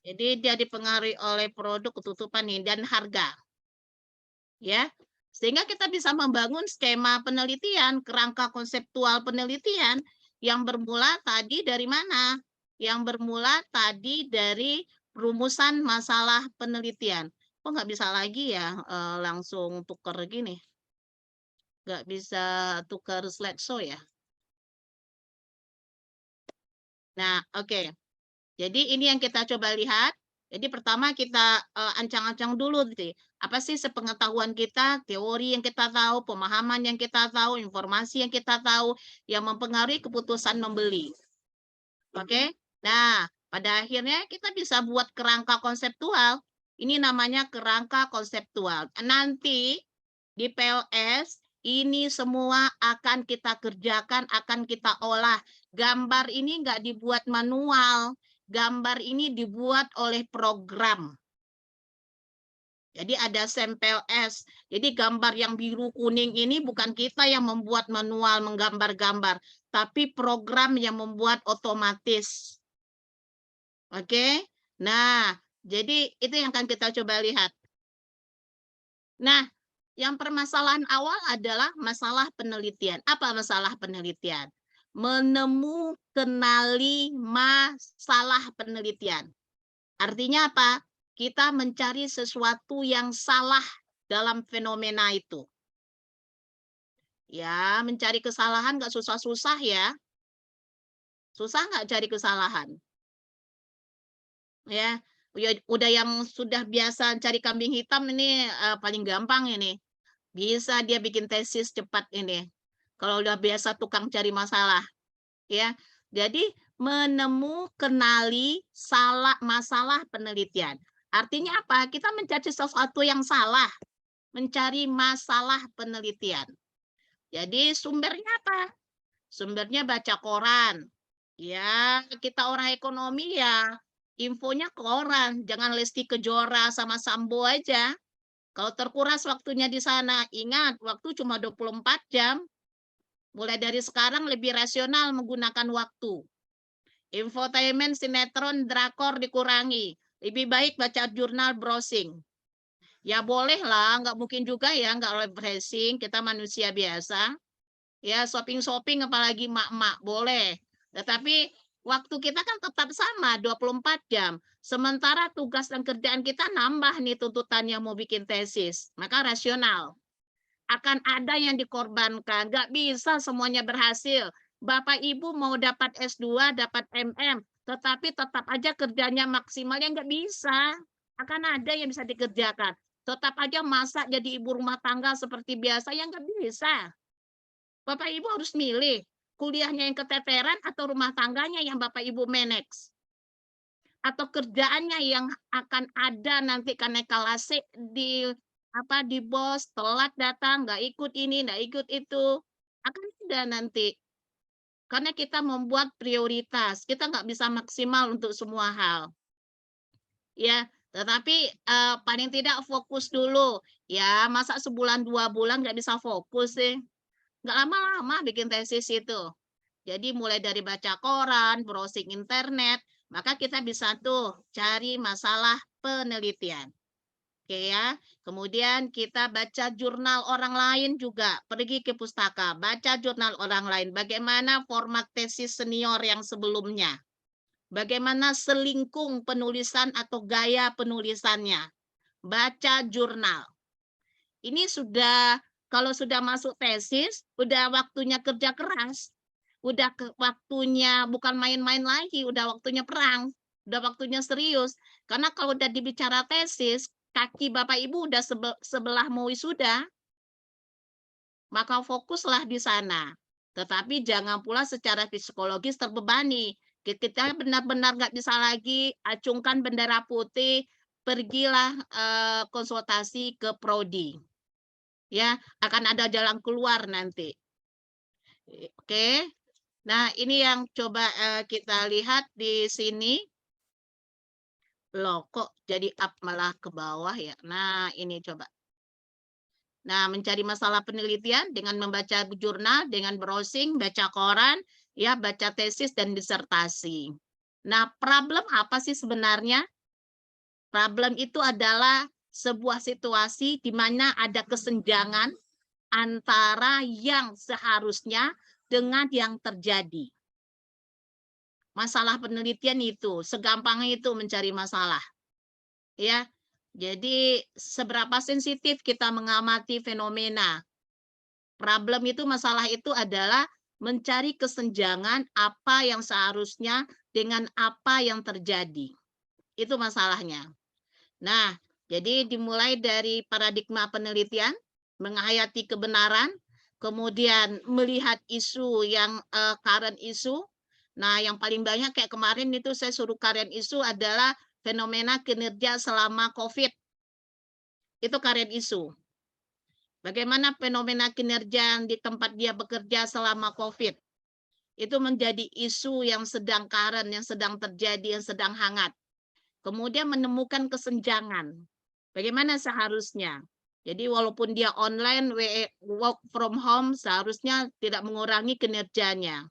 Jadi dia dipengaruhi oleh produk, ketutupan nih, dan harga. Ya, sehingga kita bisa membangun skema penelitian, kerangka konseptual penelitian yang bermula tadi dari mana? Yang bermula tadi dari rumusan masalah penelitian. Kok nggak bisa lagi ya langsung tuker gini? Nggak bisa tuker slideshow ya? Nah, oke. Jadi ini yang kita coba lihat. Jadi pertama kita ancang-ancang dulu gitu. Apa sih sepengetahuan kita, teori yang kita tahu, pemahaman yang kita tahu, informasi yang kita tahu yang mempengaruhi keputusan membeli. Oke. Nah, pada akhirnya kita bisa buat kerangka konseptual. Ini namanya kerangka konseptual. Nanti di PLS ini semua akan kita kerjakan, akan kita olah. Gambar ini nggak dibuat manual. Gambar ini dibuat oleh program. Jadi ada sampel S. Jadi gambar yang biru kuning ini bukan kita yang membuat manual menggambar-gambar, tapi program yang membuat otomatis. Oke. Nah, jadi itu yang akan kita coba lihat. Nah, yang permasalahan awal adalah masalah penelitian. Apa masalah penelitian? Kenali masalah penelitian. Artinya apa? Kita mencari sesuatu yang salah dalam fenomena itu. Ya, mencari kesalahan nggak susah-susah ya. Susah nggak cari kesalahan? Ya, udah yang sudah biasa cari kambing hitam ini paling gampang ini. Bisa dia bikin tesis cepat ini. Kalau udah biasa tukang cari masalah, ya. Jadi kenali masalah penelitian. Artinya apa? Kita mencari sesuatu yang salah, mencari masalah penelitian. Jadi sumbernya apa? Sumbernya baca koran. Ya, kita orang ekonomi ya, infonya koran, jangan Lesti Kejora sama Sambo aja. Kalau terkuras waktunya di sana, ingat waktu cuma 24 jam. Mulai dari sekarang lebih rasional menggunakan waktu. Infotainment, sinetron, drakor dikurangi. Lebih baik baca jurnal browsing. Ya boleh lah, nggak mungkin juga ya nggak browsing, kita manusia biasa. Ya shopping-shopping apalagi mak-mak, boleh. Tetapi waktu kita kan tetap sama, 24 jam. Sementara tugas dan kerjaan kita nambah nih tuntutannya mau bikin tesis. Maka rasional. Akan ada yang dikorbankan. Nggak bisa semuanya berhasil. Bapak Ibu mau dapat S2, dapat MM, tetapi tetap aja kerjanya maksimal ya nggak bisa. Akan ada yang bisa dikerjakan. Tetap aja masak jadi ibu rumah tangga seperti biasa ya nggak bisa. Bapak Ibu harus milih kuliahnya yang keteteran atau rumah tangganya yang Bapak Ibu manage. Atau kerjaannya yang akan ada nanti karena kalase di bos, telat datang, nggak ikut ini, nggak ikut itu. Akan ada nanti. Karena kita membuat prioritas, kita nggak bisa maksimal untuk semua hal. Ya, tetapi paling tidak fokus dulu. Ya, masa sebulan 2 bulan nggak bisa fokus sih. Nggak lama-lama bikin tesis itu. Jadi mulai dari baca koran, browsing internet, maka kita bisa tuh cari masalah penelitian. Oke ya. Kemudian kita baca jurnal orang lain juga. Pergi ke pustaka, baca jurnal orang lain. Bagaimana format tesis senior yang sebelumnya. Bagaimana selingkung penulisan atau gaya penulisannya. Baca jurnal. Ini sudah, kalau sudah masuk tesis, udah waktunya kerja keras. Udah waktunya bukan main-main lagi, udah waktunya perang, udah waktunya serius. Karena kalau udah dibicara tesis, kaki Bapak Ibu udah sebelah mau wisuda, maka fokuslah di sana. Tetapi jangan pula secara psikologis terbebani. Kita benar-benar nggak bisa lagi acungkan bendera putih, pergilah konsultasi ke prodi. Ya, akan ada jalan keluar nanti. Oke. Nah, ini yang coba kita lihat di sini. Loh, kok jadi up malah ke bawah ya? Nah, ini coba. Nah, mencari masalah penelitian dengan membaca jurnal, dengan browsing, baca koran, ya, baca tesis dan disertasi. Nah, problem apa sih sebenarnya? Problem itu adalah sebuah situasi di mana ada kesenjangan antara yang seharusnya dengan yang terjadi. Masalah penelitian itu, segampang itu mencari masalah. Ya, jadi seberapa sensitif kita mengamati fenomena. Problem itu, masalah itu adalah mencari kesenjangan apa yang seharusnya dengan apa yang terjadi. Itu masalahnya. Nah, jadi dimulai dari paradigma penelitian, menghayati kebenaran, kemudian melihat isu yang current isu. Nah, yang paling banyak kayak kemarin itu saya suruh current isu adalah fenomena kinerja selama COVID. Itu current isu. Bagaimana fenomena kinerja di tempat dia bekerja selama COVID. Itu menjadi isu yang sedang current, yang sedang terjadi, yang sedang hangat. Kemudian menemukan kesenjangan. Bagaimana seharusnya? Jadi walaupun dia online, work from home, seharusnya tidak mengurangi kinerjanya.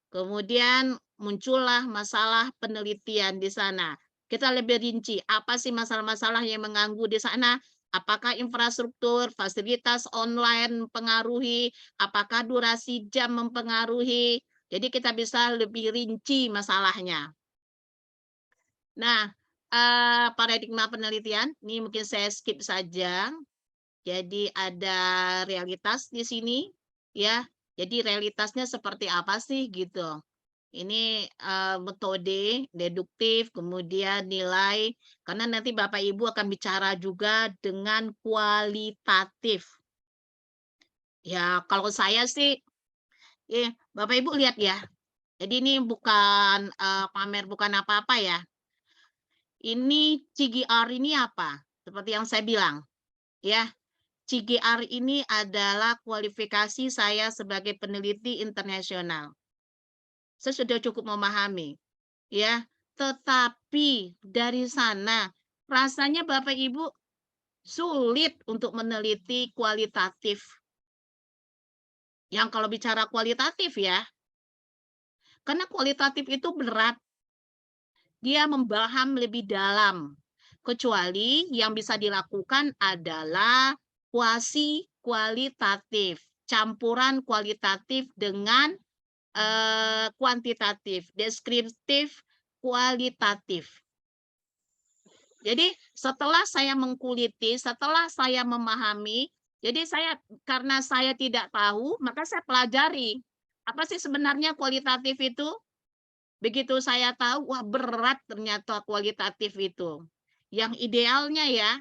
Kemudian muncullah masalah penelitian di sana. Kita lebih rinci, apa sih masalah-masalah yang mengganggu di sana? Apakah infrastruktur, fasilitas online mempengaruhi? Apakah durasi jam mempengaruhi? Jadi kita bisa lebih rinci masalahnya. Nah, paradigma penelitian, ini mungkin saya skip saja. Jadi ada realitas di sini, ya. Jadi realitasnya seperti apa sih gitu. Ini metode deduktif, kemudian nilai, karena nanti Bapak Ibu akan bicara juga dengan kualitatif. Ya, kalau saya sih, Bapak Ibu lihat ya. Jadi ini bukan pamer, bukan apa-apa ya. Ini CGR ini apa? Seperti yang saya bilang, ya. CGR ini adalah kualifikasi saya sebagai peneliti internasional. Saya sudah cukup memahami, ya. Tetapi dari sana rasanya Bapak Ibu sulit untuk meneliti kualitatif. Yang kalau bicara kualitatif ya, karena kualitatif itu berat. Dia membaham lebih dalam. Kecuali yang bisa dilakukan adalah kuasi kualitatif, campuran kualitatif dengan kuantitatif, deskriptif, kualitatif. Jadi setelah saya mengkuliti, setelah saya memahami, jadi karena saya tidak tahu, maka saya pelajari. Apa sih sebenarnya kualitatif itu? Begitu saya tahu, wah berat ternyata kualitatif itu. Yang idealnya ya,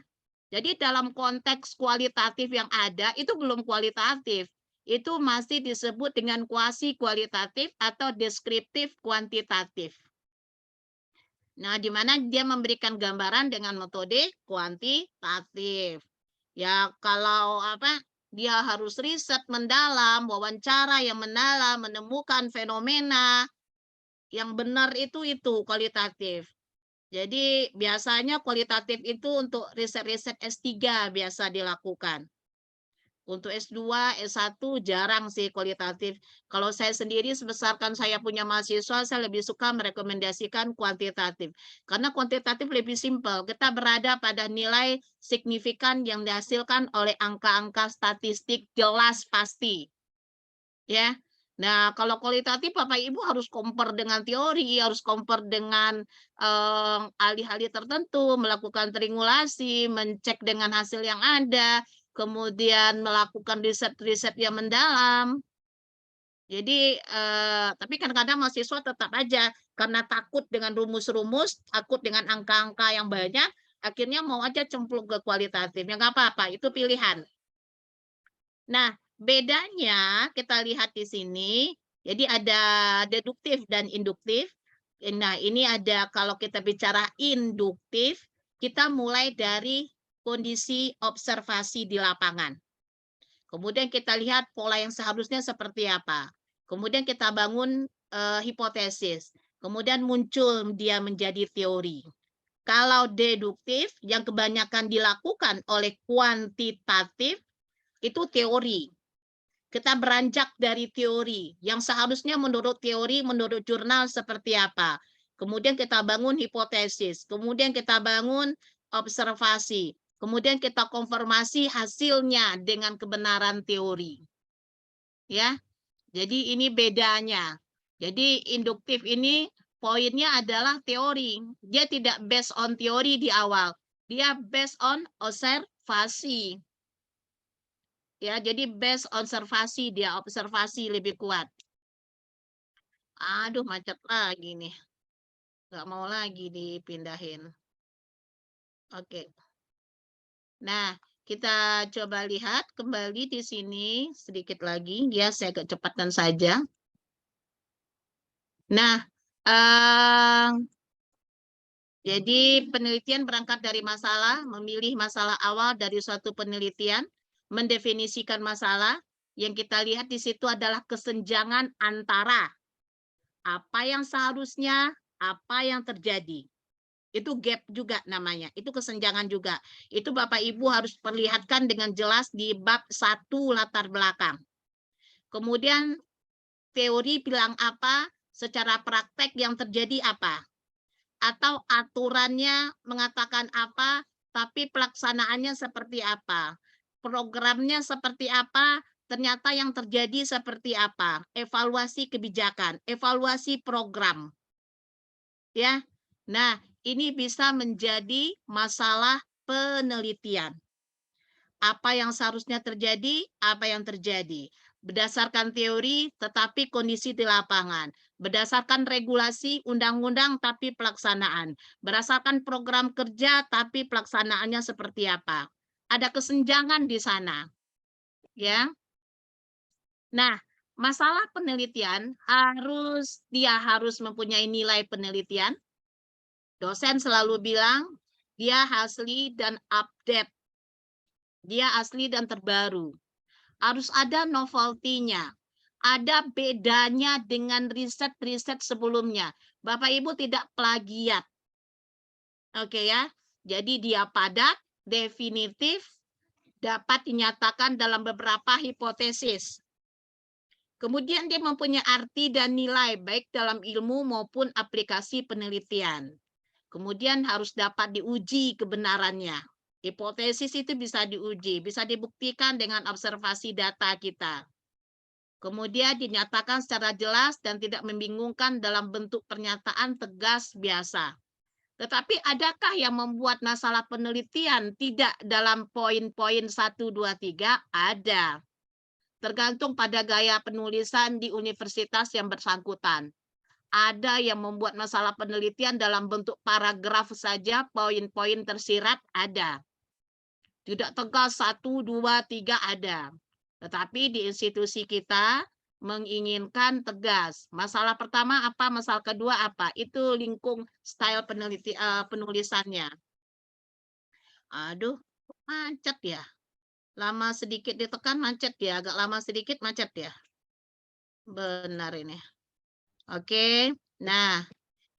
jadi dalam konteks kualitatif yang ada, itu belum kualitatif. Itu masih disebut dengan kuasi kualitatif atau deskriptif kuantitatif. Nah, di mana dia memberikan gambaran dengan metode kuantitatif. Ya, kalau dia harus riset mendalam, wawancara yang mendalam, menemukan fenomena yang benar itu kualitatif. Jadi biasanya kualitatif itu untuk riset-riset S3 biasa dilakukan. Untuk S2, S1 jarang sih kualitatif. Kalau saya sendiri sebesarkan saya punya mahasiswa, saya lebih suka merekomendasikan kuantitatif. Karena kuantitatif lebih simpel. Kita berada pada nilai signifikan yang dihasilkan oleh angka-angka statistik jelas pasti. Ya. Nah, kalau kualitatif Bapak Ibu harus compare dengan teori, harus compare dengan ahli-ahli tertentu, melakukan triangulasi, mencek dengan hasil yang ada, kemudian melakukan riset-riset yang mendalam. Jadi, tapi kadang-kadang mahasiswa tetap aja karena takut dengan rumus-rumus, takut dengan angka-angka yang banyak, akhirnya mau aja cemplung ke kualitatif. Ya nggak apa-apa, itu pilihan. Nah, bedanya kita lihat di sini, jadi ada deduktif dan induktif. Nah, ini ada kalau kita bicara induktif, kita mulai dari kondisi observasi di lapangan. Kemudian kita lihat pola yang seharusnya seperti apa. Kemudian kita bangun hipotesis. Kemudian muncul dia menjadi teori. Kalau deduktif yang kebanyakan dilakukan oleh kuantitatif itu teori. Kita beranjak dari teori yang seharusnya menurut teori, menurut jurnal seperti apa. Kemudian kita bangun hipotesis. Kemudian kita bangun observasi. Kemudian kita konfirmasi hasilnya dengan kebenaran teori. Ya. Jadi ini bedanya. Jadi induktif ini poinnya adalah teori. Dia tidak based on teori di awal. Dia based on observasi. Ya, jadi based observasi, dia observasi lebih kuat. Aduh, macet lagi nih. Nggak mau lagi dipindahin. Oke. Nah, kita coba lihat kembali di sini sedikit lagi. Ya, saya kecepatan saja. Nah, jadi penelitian berangkat dari masalah, memilih masalah awal dari suatu penelitian, mendefinisikan masalah. Yang kita lihat di situ adalah kesenjangan antara apa yang seharusnya, apa yang terjadi. Itu gap juga namanya, itu kesenjangan juga. Itu Bapak Ibu harus perlihatkan dengan jelas di bab 1 latar belakang. Kemudian teori bilang apa, secara praktek yang terjadi apa. Atau aturannya mengatakan apa, tapi pelaksanaannya seperti apa. Programnya seperti apa, ternyata yang terjadi seperti apa. Evaluasi kebijakan, evaluasi program. Ya. Nah, ini bisa menjadi masalah penelitian. Apa yang seharusnya terjadi, apa yang terjadi. Berdasarkan teori, tetapi kondisi di lapangan. Berdasarkan regulasi, undang-undang, tapi pelaksanaan. Berdasarkan program kerja, tapi pelaksanaannya seperti apa. Ada kesenjangan di sana. Ya. Nah, masalah penelitian dia harus mempunyai nilai penelitian. Dosen selalu bilang, dia asli dan update. Dia asli dan terbaru. Harus ada novelty-nya. Ada bedanya dengan riset-riset sebelumnya. Bapak Ibu tidak plagiat. Oke ya. Jadi dia padat, definitif, dapat dinyatakan dalam beberapa hipotesis. Kemudian dia mempunyai arti dan nilai baik dalam ilmu maupun aplikasi penelitian. Kemudian harus dapat diuji kebenarannya. Hipotesis itu bisa diuji, bisa dibuktikan dengan observasi data kita. Kemudian dinyatakan secara jelas dan tidak membingungkan dalam bentuk pernyataan tegas biasa. Tetapi adakah yang membuat masalah penelitian tidak dalam poin-poin 1, 2, 3? Ada. Tergantung pada gaya penulisan di universitas yang bersangkutan. Ada yang membuat masalah penelitian dalam bentuk paragraf saja, poin-poin tersirat ada. Tidak tegas 1, 2, 3 ada. Tetapi di institusi kita menginginkan tegas. Masalah pertama apa, masalah kedua apa? Itu lingkung style penulisannya. Aduh, macet ya. Lama sedikit ditekan macet ya, agak lama sedikit macet ya. Benar ini. Oke. Nah,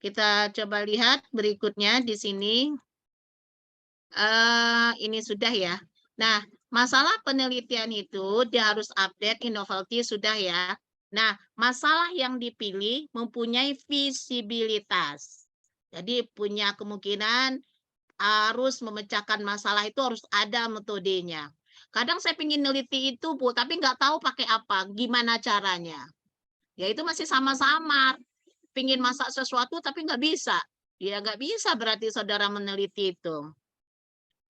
kita coba lihat berikutnya di sini. Ini sudah ya. Nah, masalah penelitian itu dia harus update, novelty sudah ya. Nah, masalah yang dipilih mempunyai visibilitas. Jadi punya kemungkinan harus memecahkan masalah itu harus ada metodenya. Kadang saya ingin neliti itu, Bu, tapi nggak tahu pakai apa, gimana caranya. Ya itu masih sama-sama. Pingin masak sesuatu tapi nggak bisa. Ya nggak bisa berarti saudara meneliti itu.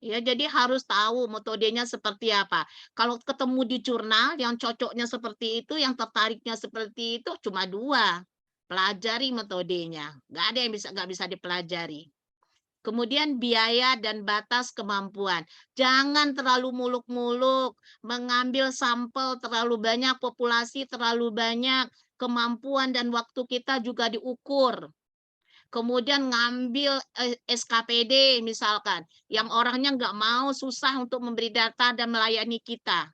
Ya, jadi harus tahu metodenya seperti apa. Kalau ketemu di jurnal yang cocoknya seperti itu, yang tertariknya seperti itu, cuma 2. Pelajari metodenya. Nggak bisa dipelajari. Kemudian biaya dan batas kemampuan. Jangan terlalu muluk-muluk, mengambil sampel terlalu banyak, populasi terlalu banyak, kemampuan dan waktu kita juga diukur. Kemudian ngambil SKPD misalkan, yang orangnya nggak mau, susah untuk memberi data dan melayani kita.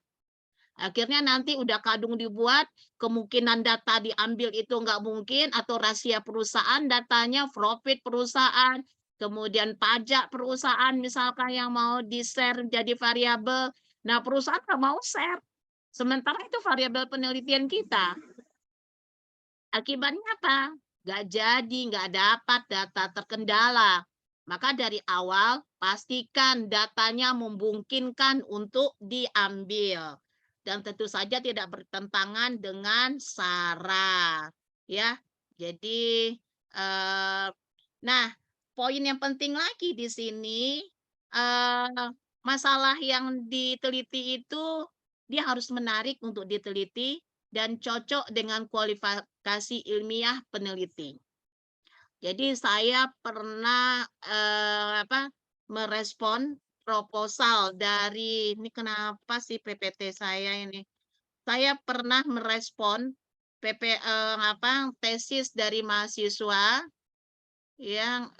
Akhirnya nanti udah kadung dibuat, kemungkinan data diambil itu nggak mungkin, atau rahasia perusahaan datanya, profit perusahaan, kemudian pajak perusahaan misalkan yang mau di-share jadi variabel. Nah, perusahaan nggak mau share. Sementara itu variabel penelitian kita. Akibatnya apa? Nggak jadi, nggak dapat data terkendala. Maka dari awal pastikan datanya memungkinkan untuk diambil dan tentu saja tidak bertentangan dengan SARA, ya. Jadi, nah, poin yang penting lagi di sini, masalah yang diteliti itu dia harus menarik untuk diteliti dan cocok dengan kualifikasi ilmiah peneliti. Jadi saya pernah, merespon proposal dari ini kenapa sih PPT saya ini? Saya pernah merespon tesis dari mahasiswa yang,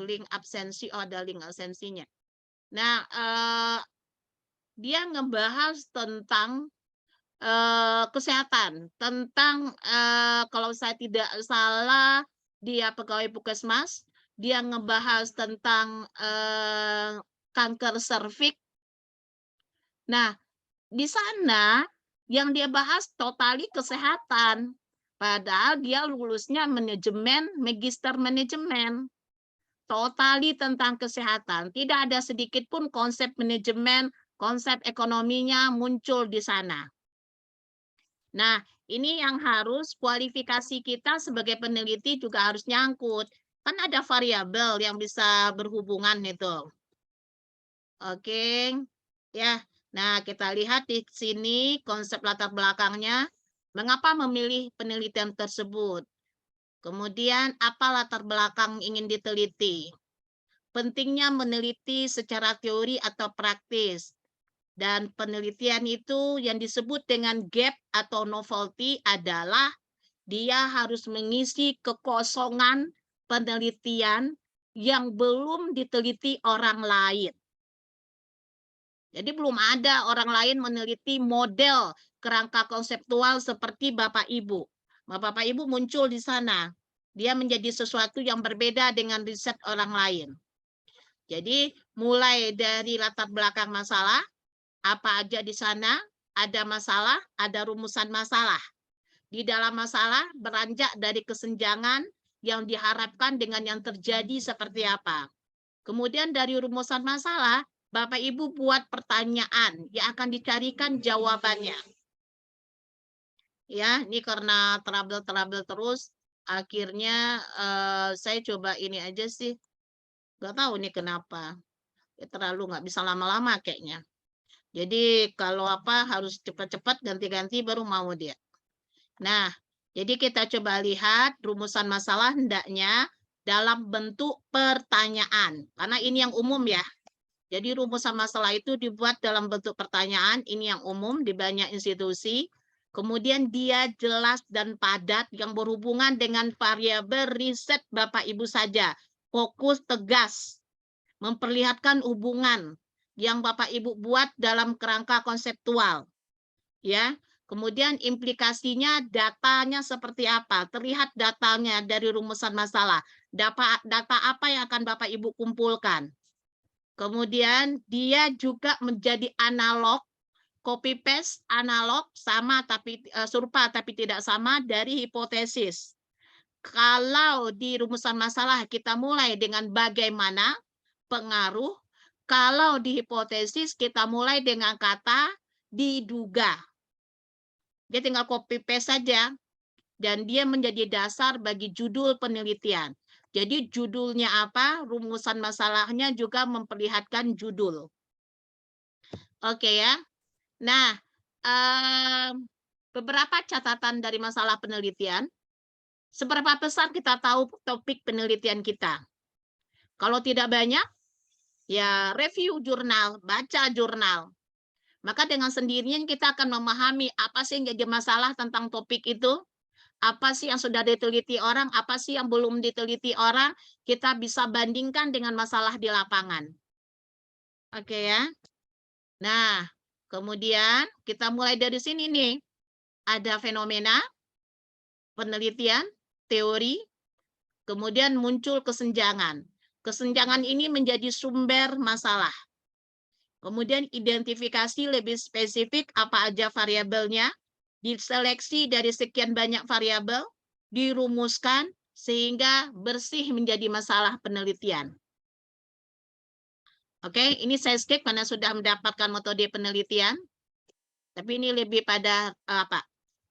link absensi, oh ada link absensinya. Nah, dia ngebahas tentang, kesehatan, tentang, kalau saya tidak salah dia pegawai puskesmas, dia ngebahas tentang, kanker serviks. Nah, di sana yang dia bahas totali kesehatan, padahal dia lulusnya manajemen, magister manajemen. Totali tentang kesehatan, tidak ada sedikit pun konsep manajemen, konsep ekonominya muncul di sana. Nah, ini yang harus kualifikasi kita sebagai peneliti juga harus nyangkut. Kan ada variabel yang bisa berhubungan itu. Oke, ya. Nah, kita lihat di sini konsep latar belakangnya. Mengapa memilih penelitian tersebut? Kemudian, apa latar belakang ingin diteliti? Pentingnya meneliti secara teori atau praktis. Dan penelitian itu yang disebut dengan gap atau novelty adalah dia harus mengisi kekosongan penelitian yang belum diteliti orang lain. Jadi belum ada orang lain meneliti model kerangka konseptual seperti Bapak Ibu. Bapak Ibu muncul di sana. Dia menjadi sesuatu yang berbeda dengan riset orang lain. Jadi mulai dari latar belakang masalah, apa aja di sana, ada masalah, ada rumusan masalah. Di dalam masalah beranjak dari kesenjangan yang diharapkan dengan yang terjadi seperti apa. Kemudian dari rumusan masalah, Bapak Ibu buat pertanyaan yang akan dicarikan jawabannya. Ya, ini karena trouble terus, akhirnya saya coba ini aja sih. Nggak tahu nih kenapa. Ya, terlalu nggak bisa lama-lama kayaknya. Jadi kalau apa harus cepat-cepat ganti-ganti baru mau dia. Nah, jadi kita coba lihat rumusan masalah hendaknya dalam bentuk pertanyaan. Karena ini yang umum ya. Jadi rumusan masalah itu dibuat dalam bentuk pertanyaan, ini yang umum di banyak institusi. Kemudian dia jelas dan padat yang berhubungan dengan variabel riset Bapak Ibu saja. Fokus tegas, memperlihatkan hubungan yang Bapak Ibu buat dalam kerangka konseptual. Ya, kemudian implikasinya datanya seperti apa? Terlihat datanya dari rumusan masalah. Data apa yang akan Bapak Ibu kumpulkan? Kemudian dia juga menjadi analog, copy paste analog sama tapi serupa tapi tidak sama dari hipotesis. Kalau di rumusan masalah kita mulai dengan bagaimana pengaruh, kalau di hipotesis kita mulai dengan kata diduga. Dia tinggal copy paste saja dan dia menjadi dasar bagi judul penelitian. Jadi judulnya apa, rumusan masalahnya juga memperlihatkan judul. Oke ya. Nah, beberapa catatan dari masalah penelitian. Seberapa besar kita tahu topik penelitian kita? Kalau tidak banyak, ya review jurnal, baca jurnal. Maka dengan sendirinya kita akan memahami apa sih yang jadi masalah tentang topik itu, apa sih yang sudah diteliti orang, apa sih yang belum diteliti orang, kita bisa bandingkan dengan masalah di lapangan. Oke ya. Nah, kemudian kita mulai dari sini nih. Ada fenomena, penelitian, teori, kemudian muncul kesenjangan. Kesenjangan ini menjadi sumber masalah. Kemudian identifikasi lebih spesifik apa aja variabelnya, diseleksi dari sekian banyak variabel, dirumuskan sehingga bersih menjadi masalah penelitian. Oke, ini saya skip karena sudah mendapatkan metode penelitian. Tapi ini lebih pada apa?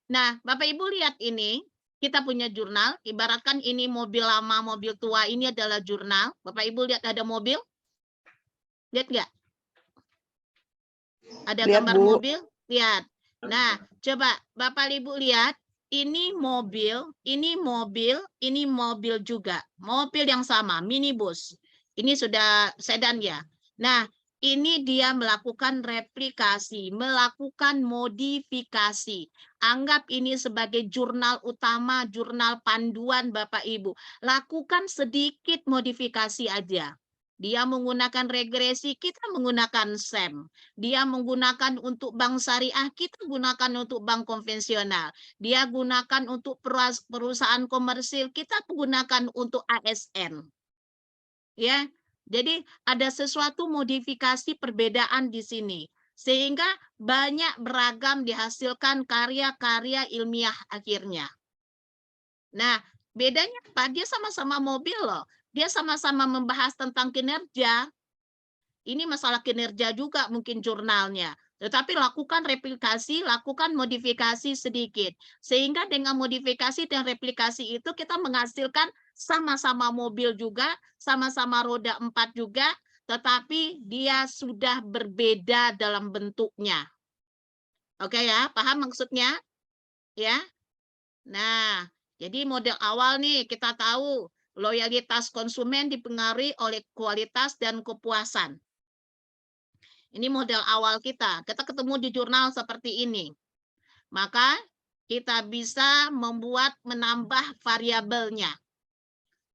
Nah, Bapak Ibu lihat ini, kita punya jurnal, ibaratkan ini mobil lama, mobil tua, ini adalah jurnal. Bapak Ibu lihat ada mobil? Lihat nggak? Ada Lihat, gambar Bu. mobil? Lihat. Nah, coba Bapak Ibu lihat, ini mobil, ini mobil, ini mobil juga. Mobil yang sama, minibus. Ini sudah sedan ya. Nah, ini dia melakukan replikasi, melakukan modifikasi. Anggap ini sebagai jurnal utama, jurnal panduan Bapak Ibu. Lakukan sedikit modifikasi aja. Dia menggunakan regresi, kita menggunakan SEM. Dia menggunakan untuk bank syariah, kita gunakan untuk bank konvensional. Dia gunakan untuk perusahaan komersil, kita gunakan untuk ASN. Ya, jadi ada sesuatu modifikasi perbedaan di sini. Sehingga banyak beragam dihasilkan karya-karya ilmiah akhirnya. Nah, bedanya apa? Dia sama-sama mobil loh. Dia sama-sama membahas tentang kinerja. Ini masalah kinerja juga mungkin jurnalnya. Tetapi lakukan replikasi, lakukan modifikasi sedikit. Sehingga dengan modifikasi dan replikasi itu kita menghasilkan sama-sama mobil juga, sama-sama roda 4 juga, tetapi dia sudah berbeda dalam bentuknya. Oke ya, paham maksudnya? Ya. Nah, jadi model awal nih kita tahu loyalitas konsumen dipengaruhi oleh kualitas dan kepuasan. Ini model awal kita. Kita ketemu di jurnal seperti ini. Maka kita bisa menambah variabelnya.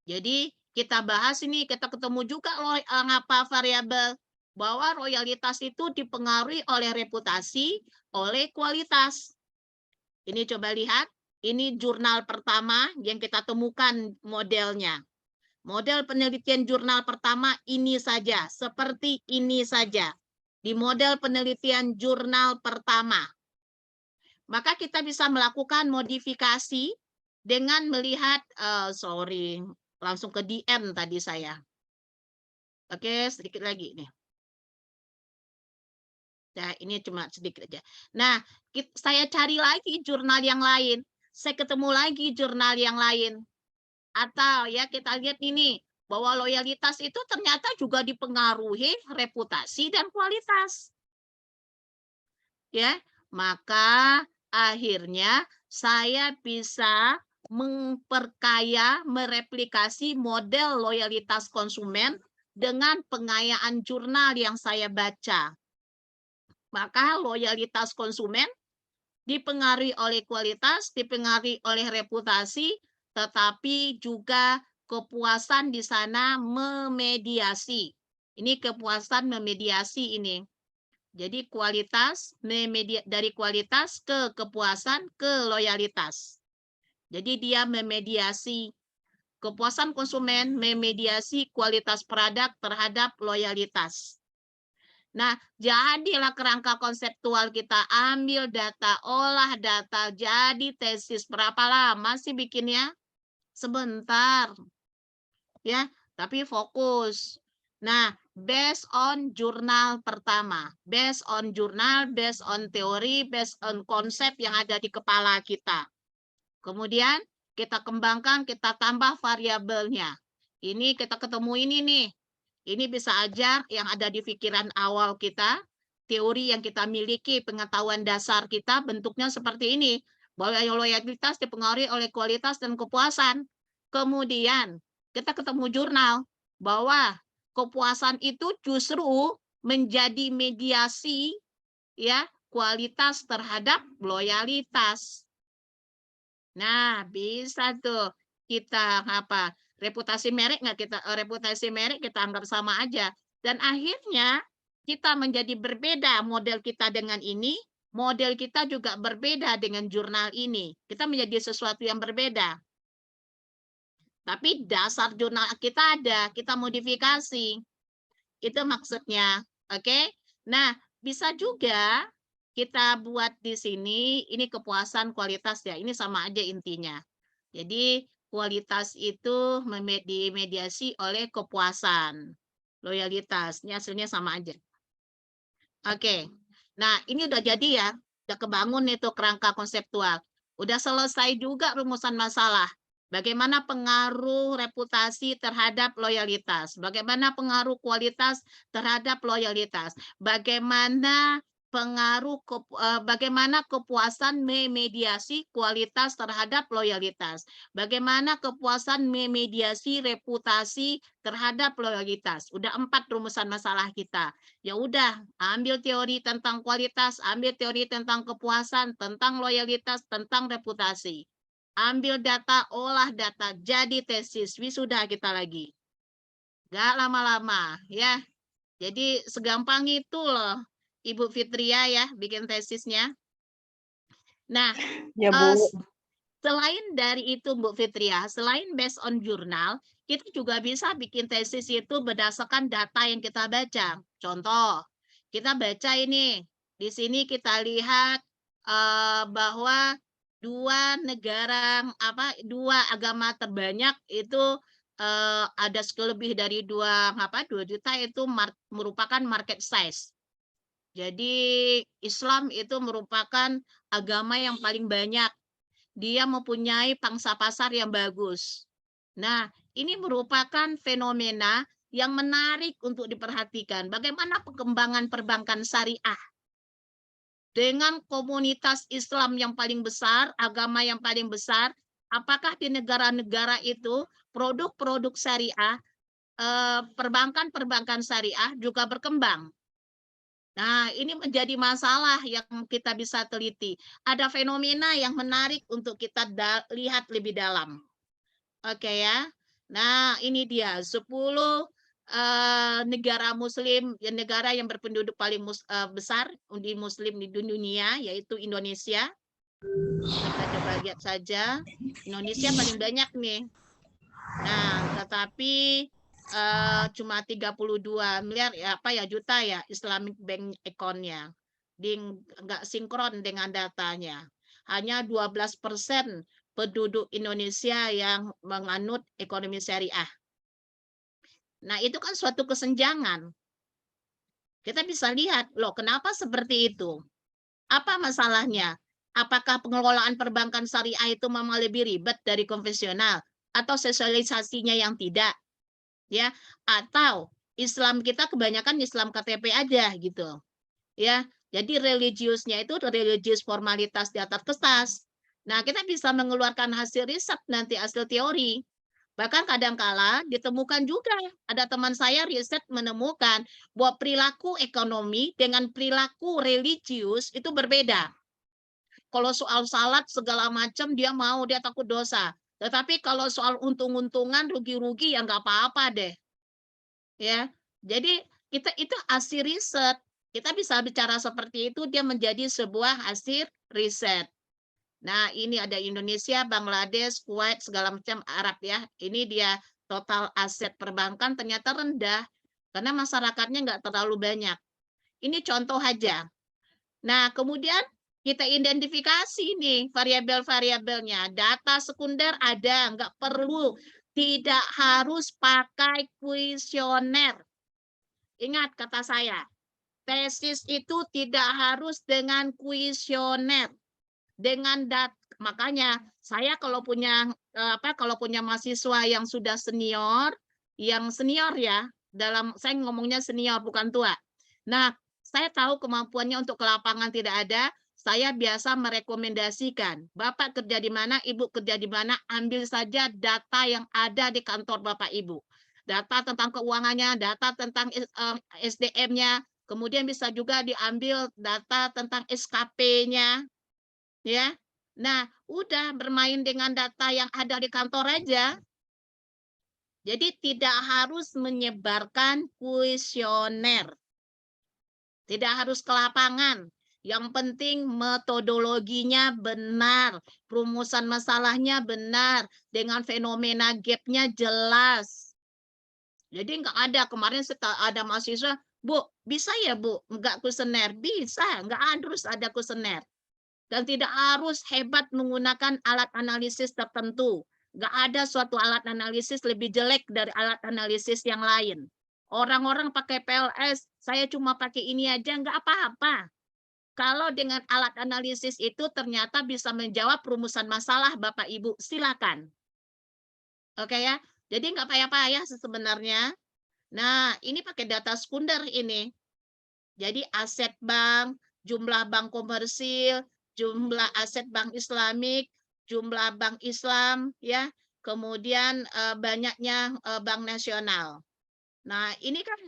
Jadi kita bahas ini, kita ketemu juga apa variabel bahwa loyalitas itu dipengaruhi oleh reputasi, oleh kualitas. Ini coba lihat, ini jurnal pertama yang kita temukan modelnya. Model penelitian jurnal pertama ini saja, seperti ini saja. Di model penelitian jurnal pertama. Maka kita bisa melakukan modifikasi dengan melihat, langsung ke DM tadi saya. Oke, sedikit lagi nih. Nah, ini cuma sedikit aja. Nah, saya cari lagi jurnal yang lain. Saya ketemu lagi jurnal yang lain. Atau ya kita lihat ini, bahwa loyalitas itu ternyata juga dipengaruhi reputasi dan kualitas. Ya, maka akhirnya saya bisa memperkaya, mereplikasi model loyalitas konsumen dengan pengayaan jurnal yang saya baca. Maka loyalitas konsumen dipengaruhi oleh kualitas, dipengaruhi oleh reputasi, tetapi juga kepuasan di sana memediasi. Ini kepuasan memediasi ini. Jadi kualitas, dari kualitas ke kepuasan ke loyalitas. Jadi dia memediasi kepuasan konsumen, memediasi kualitas produk terhadap loyalitas. Nah, jadilah kerangka konseptual kita, ambil data, olah data, jadi tesis. Berapa lama sih bikinnya? Sebentar. Ya, tapi fokus. Nah, based on jurnal pertama. Based on jurnal, based on teori, based on konsep yang ada di kepala kita. Kemudian kita kembangkan, kita tambah variabelnya. Ini kita ketemu ini nih. Ini bisa aja yang ada di pikiran awal kita, teori yang kita miliki, pengetahuan dasar kita bentuknya seperti ini. Bahwa loyalitas dipengaruhi oleh kualitas dan kepuasan. Kemudian kita ketemu jurnal bahwa kepuasan itu justru menjadi mediasi ya kualitas terhadap loyalitas. Nah, bisa tuh kita apa? Reputasi merek nggak kita reputasi merek kita anggap sama aja. Dan akhirnya kita menjadi berbeda model kita dengan ini, model kita juga berbeda dengan jurnal ini. Kita menjadi sesuatu yang berbeda. Tapi dasar jurnal kita ada, kita modifikasi. Itu maksudnya, oke? Nah, bisa juga kita buat di sini, ini kepuasan kualitas ya, ini sama aja intinya. Jadi kualitas itu dimediasi oleh kepuasan. loyalitas. Ini hasilnya sama aja. Oke. Nah, ini udah jadi ya. Udah kebangun itu kerangka konseptual. Udah selesai juga rumusan masalah. Bagaimana pengaruh reputasi terhadap loyalitas? Bagaimana pengaruh kualitas terhadap loyalitas? Bagaimana bagaimana kepuasan memediasi kualitas terhadap loyalitas? Bagaimana kepuasan memediasi reputasi terhadap loyalitas? Udah 4 rumusan masalah kita. Ya udah, ambil teori tentang kualitas, ambil teori tentang kepuasan, tentang loyalitas, tentang reputasi. Ambil data, olah data, jadi tesis, wisuda kita lagi. Gak lama-lama ya. Jadi segampang itu loh Ibu Fitria ya bikin tesisnya. Nah, Ya, Bu. selain dari itu Bu Fitria, selain based on jurnal, kita juga bisa bikin tesis itu berdasarkan data yang kita baca. Contoh, kita baca ini, di sini kita lihat bahwa dua agama terbanyak itu ada lebih dari 2 juta itu merupakan market size. Jadi Islam itu merupakan agama yang paling banyak. Dia mempunyai pangsa pasar yang bagus. Nah, ini merupakan fenomena yang menarik untuk diperhatikan. Bagaimana perkembangan perbankan syariah dengan komunitas Islam yang paling besar, agama yang paling besar, apakah di negara-negara itu produk-produk syariah, perbankan-perbankan syariah juga berkembang. Nah, ini menjadi masalah yang kita bisa teliti. Ada fenomena yang menarik untuk kita lihat lebih dalam. Oke ya. Nah, ini dia 10 negara muslim, negara yang berpenduduk paling besar di muslim di dunia, yaitu Indonesia. Kita coba lihat saja. Indonesia paling banyak nih. Nah, tetapi cuma 32 miliar juta ya Islamic Bank account-nya. Nggak sinkron dengan datanya. Hanya 12% penduduk Indonesia yang menganut ekonomi syariah. Nah, itu kan suatu kesenjangan. Kita bisa lihat, loh kenapa seperti itu? Apa masalahnya? Apakah pengelolaan perbankan syariah itu memang lebih ribet dari konvensional? Atau sosialisasinya yang tidak? Ya, atau Islam kita kebanyakan Islam KTP aja gitu. Ya, jadi religiusnya itu religius formalitas di atas kertas. Nah, kita bisa mengeluarkan hasil riset nanti hasil teori. Bahkan kadangkala ditemukan juga, ada teman saya riset menemukan bahwa perilaku ekonomi dengan perilaku religius itu berbeda. Kalau soal salat segala macam dia mau, dia takut dosa. Tetapi kalau soal untung-untungan, rugi-rugi ya nggak apa-apa deh. Ya, jadi kita itu hasil riset. Kita bisa bicara seperti itu, dia menjadi sebuah hasil riset. Nah, ini ada Indonesia, Bangladesh, Kuwait, segala macam Arab ya. Ini dia total aset perbankan ternyata rendah karena masyarakatnya nggak terlalu banyak. Ini contoh aja. Nah, kemudian kita identifikasi nih variabel-variabelnya. Data sekunder ada, nggak perlu. Tidak harus pakai kuesioner. Ingat kata saya, tesis itu tidak harus dengan kuesioner. Dengan makanya saya kalau punya mahasiswa yang sudah senior, ya, saya ngomongnya senior bukan tua. Nah, saya tahu kemampuannya untuk ke lapangan tidak ada, saya biasa merekomendasikan, Bapak kerja di mana, Ibu kerja di mana, ambil saja data yang ada di kantor Bapak Ibu. Data tentang keuangannya, data tentang SDM-nya, kemudian bisa juga diambil data tentang SKP-nya, ya. Nah, udah bermain dengan data yang ada di kantor aja. Jadi tidak harus menyebarkan kuesioner. Tidak harus ke lapangan. Yang penting metodologinya benar, rumusan masalahnya benar, dengan fenomena gap-nya jelas. Jadi nggak ada, kemarin ada mahasiswa, Bu, bisa ya Bu, nggak kuesioner? Bisa, nggak harus ada kuesioner. Dan tidak harus hebat menggunakan alat analisis tertentu. Nggak ada suatu alat analisis lebih jelek dari alat analisis yang lain. Orang-orang pakai PLS, saya cuma pakai ini aja, nggak apa-apa. Kalau dengan alat analisis itu ternyata bisa menjawab rumusan masalah Bapak Ibu, silakan. Oke ya, jadi nggak payah-payah sebenarnya. Nah, ini pakai data sekunder ini. Jadi aset bank, jumlah bank komersil, jumlah aset bank Islamik, jumlah bank Islam, ya, kemudian banyaknya bank nasional. Nah, ini kan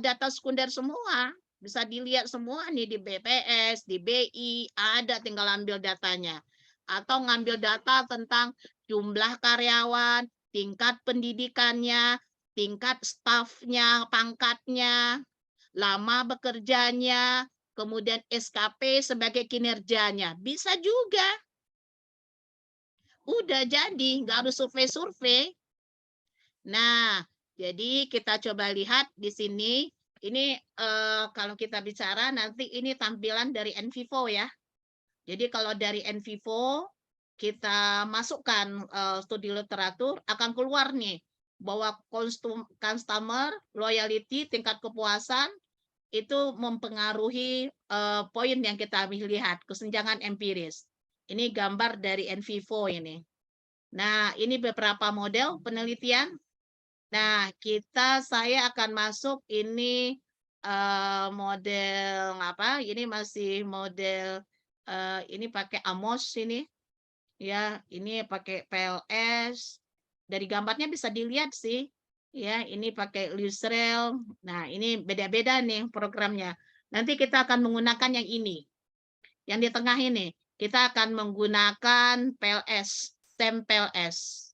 data sekunder semua, bisa dilihat semua nih di BPS, di BI, ada tinggal ambil datanya. Atau ngambil data tentang jumlah karyawan, tingkat pendidikannya, tingkat stafnya, pangkatnya, lama bekerjanya, kemudian SKP sebagai kinerjanya. Bisa juga. Udah jadi, nggak harus survei-survei. Nah, jadi kita coba lihat di sini. Ini kalau kita bicara nanti ini tampilan dari NVivo ya. Jadi kalau dari NVivo kita masukkan studi literatur akan keluar nih bahwa customer loyalty, tingkat kepuasan itu mempengaruhi poin yang kita lihat, kesenjangan empiris. Ini gambar dari NVivo ini. Nah, ini beberapa model penelitian. Nah, saya akan masuk ini model apa? Ini masih model ini pakai Amos ini. Ya, ini pakai PLS. Dari gambarnya bisa dilihat sih. Ya, ini pakai Lusrel. Nah, ini beda-beda nih programnya. Nanti kita akan menggunakan yang ini. Yang di tengah ini. Kita akan menggunakan PLS, STEM PLS.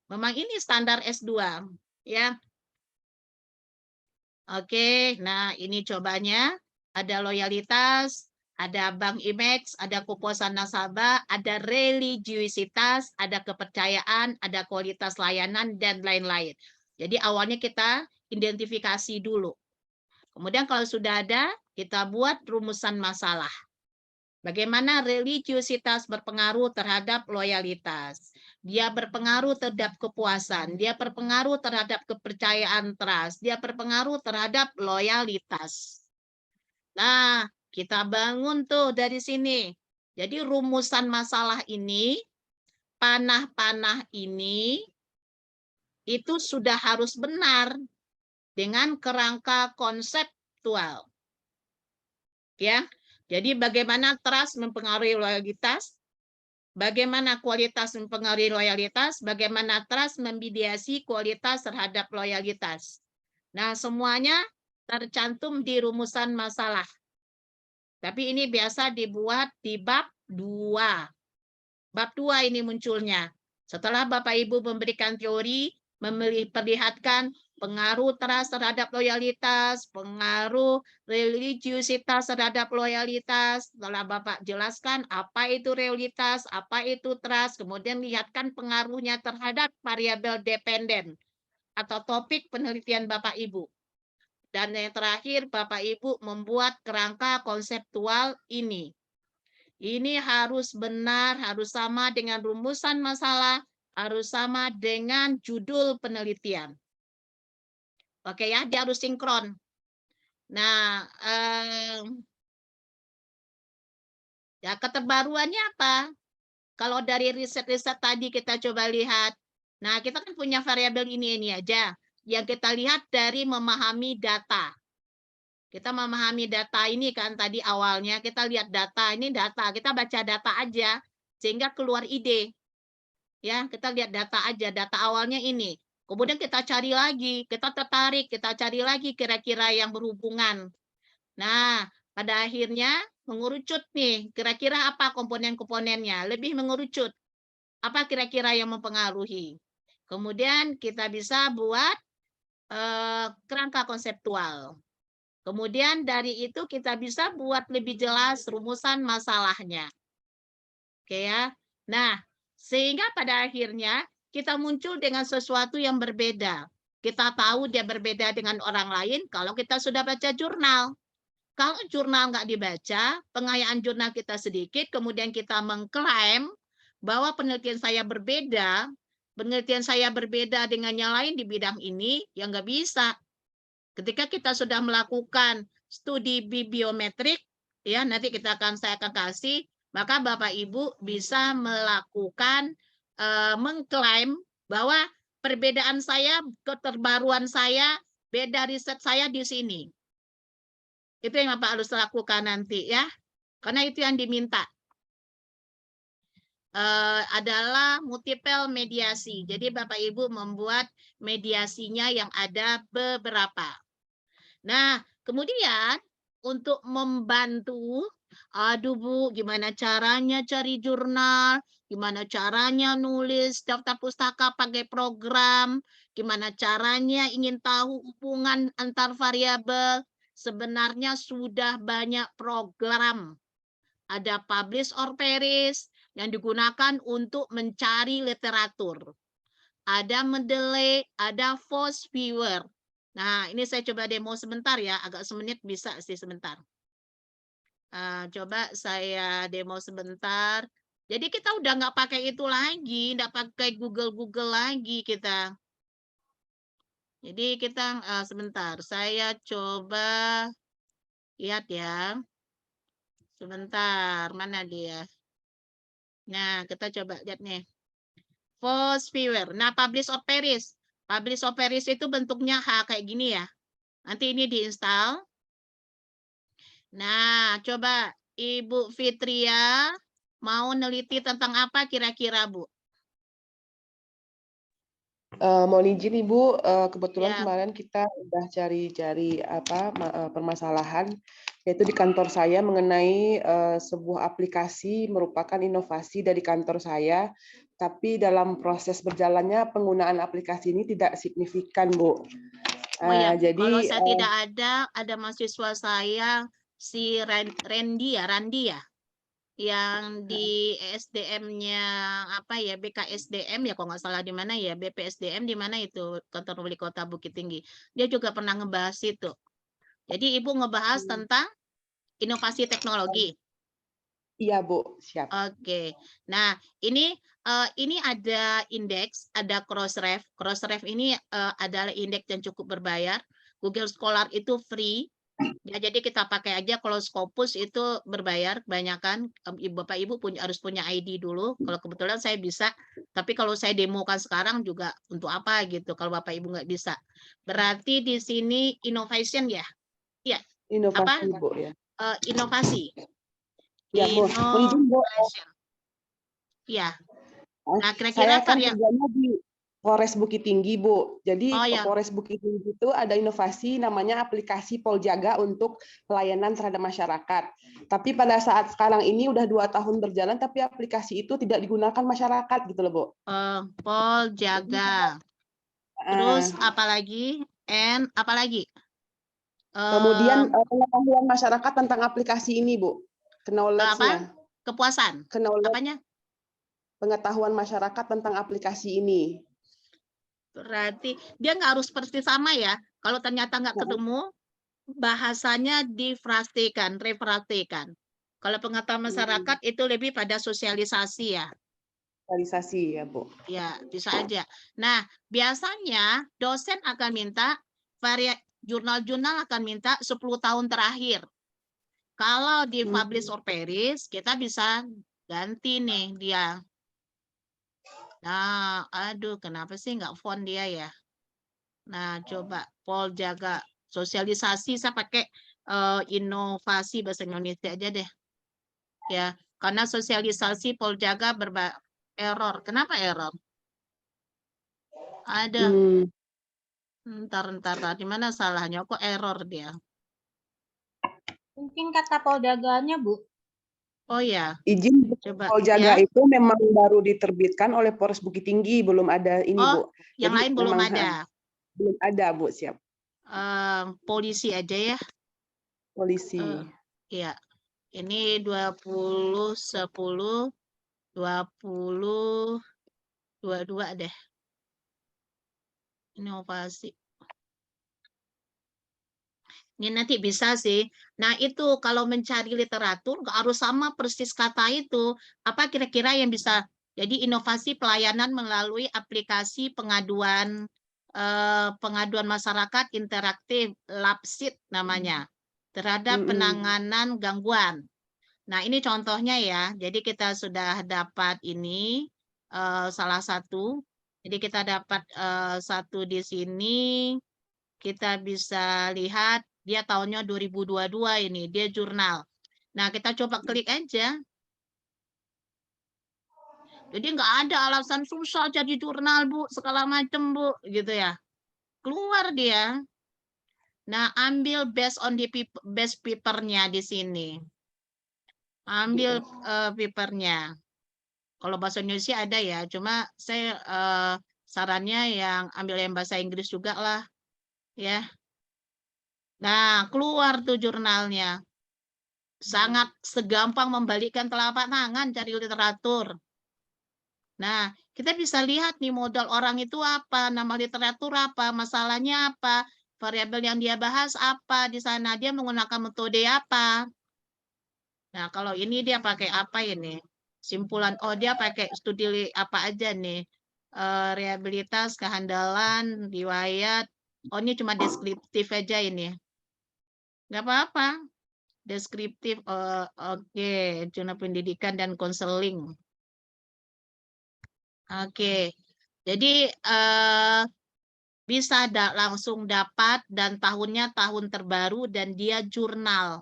Memang ini standar S2, ya. Oke, nah ini cobanya. Ada loyalitas, ada bank image, ada kepuasan nasabah, ada religiusitas, ada kepercayaan, ada kualitas layanan, dan lain-lain. Jadi awalnya kita identifikasi dulu. Kemudian kalau sudah ada, kita buat rumusan masalah. Bagaimana religiusitas berpengaruh terhadap loyalitas. Dia berpengaruh terhadap kepuasan. Dia berpengaruh terhadap kepercayaan trust. Dia berpengaruh terhadap loyalitas. Nah, kita bangun tuh dari sini. Jadi rumusan masalah ini, panah-panah ini, itu sudah harus benar dengan kerangka konseptual. Ya, jadi bagaimana trust mempengaruhi loyalitas, bagaimana kualitas mempengaruhi loyalitas, bagaimana trust membidiasi kualitas terhadap loyalitas. Nah, semuanya tercantum di rumusan masalah. Tapi ini biasa dibuat di bab 2. Bab 2 ini munculnya. Setelah Bapak Ibu memberikan teori, memperlihatkan pengaruh trust terhadap loyalitas, pengaruh religiusitas terhadap loyalitas. Setelah Bapak jelaskan apa itu realitas, apa itu trust, kemudian lihatkan pengaruhnya terhadap variabel dependen atau topik penelitian Bapak Ibu. Dan yang terakhir, Bapak Ibu membuat kerangka konseptual ini. Ini harus benar, harus sama dengan rumusan masalah, harus sama dengan judul penelitian. Oke ya, dia harus sinkron. Nah, ya keterbaruannya apa? Kalau dari riset-riset tadi kita coba lihat, nah kita kan punya variabel ini aja. Yang kita lihat dari memahami data. Kita memahami data ini kan tadi awalnya, kita lihat data, ini data, kita baca data aja, sehingga keluar ide. Ya, kita lihat data aja, data awalnya ini. Kemudian kita cari lagi, kita tertarik, kita cari lagi kira-kira yang berhubungan. Nah, pada akhirnya mengerucut nih, kira-kira apa komponen-komponennya, lebih mengerucut. Apa kira-kira yang mempengaruhi. Kemudian kita bisa buat kerangka konseptual. Kemudian dari itu kita bisa buat lebih jelas rumusan masalahnya. Oke ya. Nah, sehingga pada akhirnya kita muncul dengan sesuatu yang berbeda. Kita tahu dia berbeda dengan orang lain kalau kita sudah baca jurnal. Kalau jurnal nggak dibaca, pengayaan jurnal kita sedikit, kemudian kita mengklaim bahwa penelitian saya berbeda dengan yang lain di bidang ini, ya nggak bisa. Ketika kita sudah melakukan studi bibliometrik, ya nanti saya akan kasih, maka Bapak Ibu bisa melakukan mengklaim bahwa perbedaan saya, keterbaruan saya, beda riset saya di sini. Itu yang Bapak harus lakukan nanti ya, karena itu yang diminta. Adalah multiple mediasi. Jadi Bapak Ibu membuat mediasinya yang ada beberapa. Nah, kemudian untuk membantu, aduh Bu, gimana caranya cari jurnal, gimana caranya nulis daftar pustaka pakai program, gimana caranya ingin tahu hubungan antar variabel, sebenarnya sudah banyak program. Ada publish or perish yang digunakan untuk mencari literatur. Ada Mendeley, ada Force Viewer. Nah, ini saya coba demo sebentar ya, agak semenit bisa sih sebentar. Coba saya demo sebentar. Jadi kita udah nggak pakai itu lagi, nggak pakai Google lagi kita. Jadi kita sebentar, saya coba lihat ya. Sebentar, mana dia? Nah, kita coba lihat nih. Force Viewer. Nah, publish or perish. Publish or perish itu bentuknya kayak gini ya. Nanti ini diinstal. Nah, coba Ibu Fitria mau neliti tentang apa kira-kira, Bu? Mohon izin Ibu, kebetulan Ya. kemarin kita udah cari-cari permasalahan, yaitu di kantor saya mengenai sebuah aplikasi merupakan inovasi dari kantor saya, tapi dalam proses berjalannya penggunaan aplikasi ini tidak signifikan, Bu. Oh ya, Jadi kalau saya tidak ada mahasiswa saya si Randy ya, yang di SDM-nya apa ya, BKSDM ya kalau nggak salah di mana ya, BPSDM di mana itu, Kantor Wali Kota Bukit Tinggi. Dia juga pernah ngebahas itu. Jadi Ibu ngebahas tentang inovasi teknologi. Iya, Bu, siap. Oke. Nah, ini ada indeks, ada Crossref. Crossref ini adalah indeks yang cukup berbayar. Google Scholar itu free. Ya, jadi kita pakai aja. Kalau Scopus itu berbayar kebanyakan. Bapak Ibu harus punya ID dulu. Kalau kebetulan saya bisa, tapi kalau saya demokan sekarang juga untuk apa gitu. Kalau Bapak Ibu nggak bisa, berarti di sini innovation ya, iya. Inovasi, Apa? Bu, ya. Inovasi. Ya, Bu. Mohon izin, Bu. Innovation. Ya. Nah, Saya kira-kira kan kerjanya di Polres Bukit Tinggi, Bu. Jadi Oh ya. Polres Bukit Tinggi itu ada inovasi namanya aplikasi Poljaga untuk pelayanan terhadap masyarakat. Tapi pada saat sekarang ini udah 2 tahun berjalan, tapi aplikasi itu tidak digunakan masyarakat gitu loh, Bu. Poljaga. Terus apalagi? Apalagi? Kemudian pengetahuan masyarakat tentang aplikasi ini, Bu. Knowledge-nya. Kepuasan. Apanya? Pengetahuan masyarakat tentang aplikasi ini. Berarti dia nggak harus persis sama ya. Kalau ternyata nggak ketemu, bahasanya refrasekan. Kalau pengetahuan masyarakat itu lebih pada sosialisasi ya. Sosialisasi ya, Bu. Ya, bisa aja. Nah, biasanya dosen akan minta, jurnal-jurnal akan minta 10 tahun terakhir. Kalau di publish or perish, kita bisa ganti nih dia. Nah, aduh, kenapa sih nggak font dia ya? Nah, coba Poljaga sosialisasi, saya pakai inovasi bahasa Indonesia aja deh. Ya, karena sosialisasi Poljaga error. Kenapa error? Ada. Ntar, di mana salahnya? Kok error dia? Mungkin kata Poljaganya, Bu. Oh ya. Izin Coba Poljaga ya. itu memang baru diterbitkan oleh Polres Bukit Tinggi, belum ada ini, Bu. Yang lain belum ada. Belum ada, Bu, siap. Polisi aja ya. Polisi. Iya. Ini 20 10 20 22 deh. Inovasi. Ini nanti bisa sih. Nah, itu kalau mencari literatur nggak harus sama persis kata itu. Apa kira-kira yang bisa jadi inovasi pelayanan melalui aplikasi pengaduan pengaduan masyarakat interaktif LAPSIT namanya terhadap penanganan gangguan. Nah, ini contohnya ya. Jadi kita sudah dapat ini salah satu. Jadi kita dapat satu di sini. Kita bisa lihat dia tahunnya 2022 ini. Dia jurnal. Nah, kita coba klik aja. Jadi nggak ada alasan susah jadi jurnal, Bu, segala macam, Bu, gitu ya. Keluar dia. Nah, ambil based on the best paper-nya di sini. Ambil paper-nya. Kalau bahasa Indonesia ada ya, cuma saya sarannya yang ambil yang bahasa Inggris juga lah, ya. Nah, keluar tuh jurnalnya. Sangat segampang membalikkan telapak tangan cari literatur. Nah, kita bisa lihat nih modal orang itu apa, nama literatur apa, masalahnya apa, variabel yang dia bahas apa, di sana dia menggunakan metode apa. Nah, kalau ini dia pakai apa ini? Simpulan, oh dia pakai studi apa aja nih? Rehabilitas, kehandalan, riwayat. Oh ini cuma deskriptif aja ini. Nggak apa-apa. Deskriptif, oke. Jurnal pendidikan dan konseling. Oke. Jadi bisa langsung dapat dan tahunnya tahun terbaru dan dia jurnal.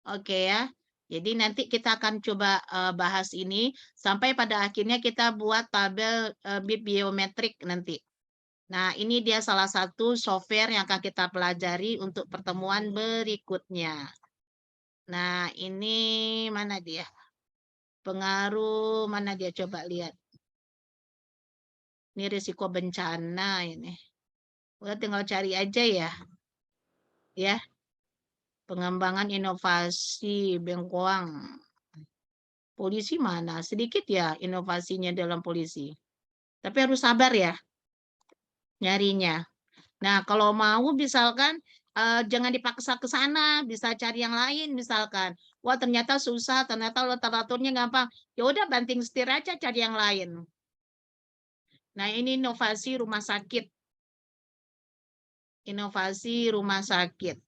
Oke ya. Jadi nanti kita akan coba bahas ini sampai pada akhirnya kita buat tabel bibliometrik nanti. Nah, ini dia salah satu software yang akan kita pelajari untuk pertemuan berikutnya. Nah, ini mana dia? Pengaruh mana dia? Coba lihat. Ini risiko bencana ini. Udah tinggal cari aja ya. Ya. Pengembangan inovasi Bengkoang. Polisi mana? Sedikit ya inovasinya dalam polisi. Tapi harus sabar ya nyarinya. Nah, kalau mau misalkan jangan dipaksa ke sana, bisa cari yang lain misalkan. Wah, ternyata susah, ternyata literaturnya gampang. Ya udah banting setir aja cari yang lain. Nah, ini inovasi rumah sakit. Inovasi rumah sakit.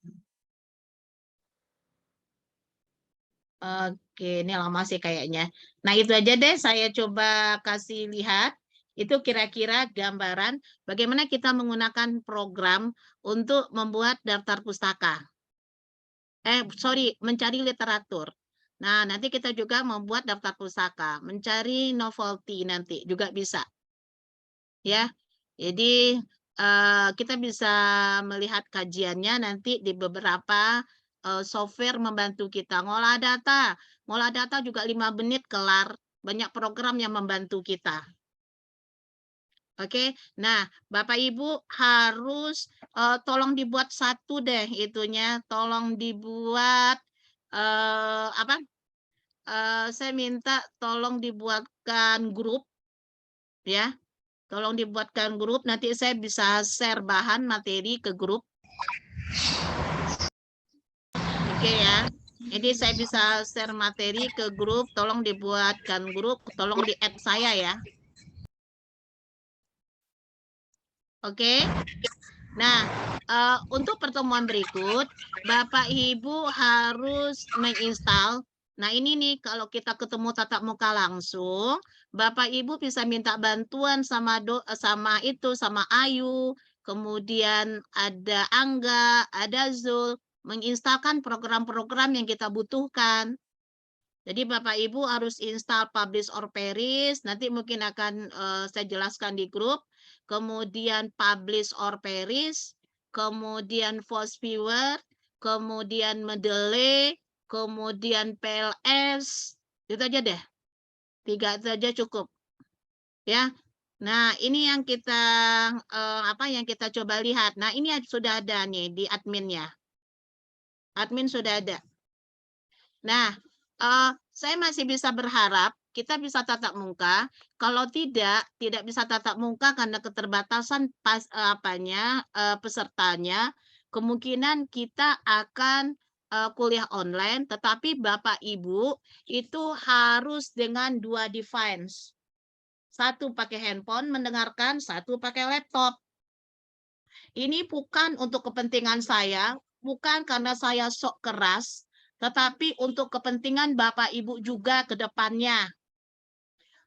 Oke, ini lama sih kayaknya. Nah, itu aja deh saya coba kasih lihat. Itu kira-kira gambaran bagaimana kita menggunakan program untuk membuat daftar pustaka. Mencari literatur. Nah, nanti kita juga membuat daftar pustaka, mencari novelty nanti juga bisa. Ya. Jadi kita bisa melihat kajiannya nanti di beberapa software membantu kita. Ngolah data juga 5 menit kelar. Banyak program yang membantu kita. Oke, nah Bapak Ibu harus tolong dibuat satu deh itunya, tolong dibuat apa? Saya minta tolong dibuatkan grup, ya, tolong dibuatkan grup. Nanti saya bisa share bahan materi ke grup. Oke ya, jadi saya bisa share materi ke grup. Tolong dibuatkan grup, tolong di-add saya ya. Oke. Nah, untuk pertemuan berikut, Bapak Ibu harus menginstal. Nah, ini nih kalau kita ketemu tatap muka langsung, Bapak Ibu bisa minta bantuan sama sama Ayu, kemudian ada Angga, ada Zul, menginstalkan program-program yang kita butuhkan. Jadi Bapak Ibu harus install Publish or Perish, nanti mungkin akan saya jelaskan di grup. Kemudian Publish or Perish, kemudian Force Viewer, kemudian Mendeley, kemudian PLS. Itu aja deh. 3 saja cukup. Ya. Nah, ini yang kita yang kita coba lihat. Nah, ini sudah ada nih di adminnya. Admin sudah ada. Nah, saya masih bisa berharap kita bisa tatap muka. Kalau tidak bisa tatap muka karena keterbatasan pesertanya, kemungkinan kita akan kuliah online, tetapi Bapak Ibu itu harus dengan 2 device. Satu pakai handphone mendengarkan, satu pakai laptop. Ini bukan untuk kepentingan saya, bukan karena saya sok keras, tetapi untuk kepentingan Bapak Ibu juga ke depannya.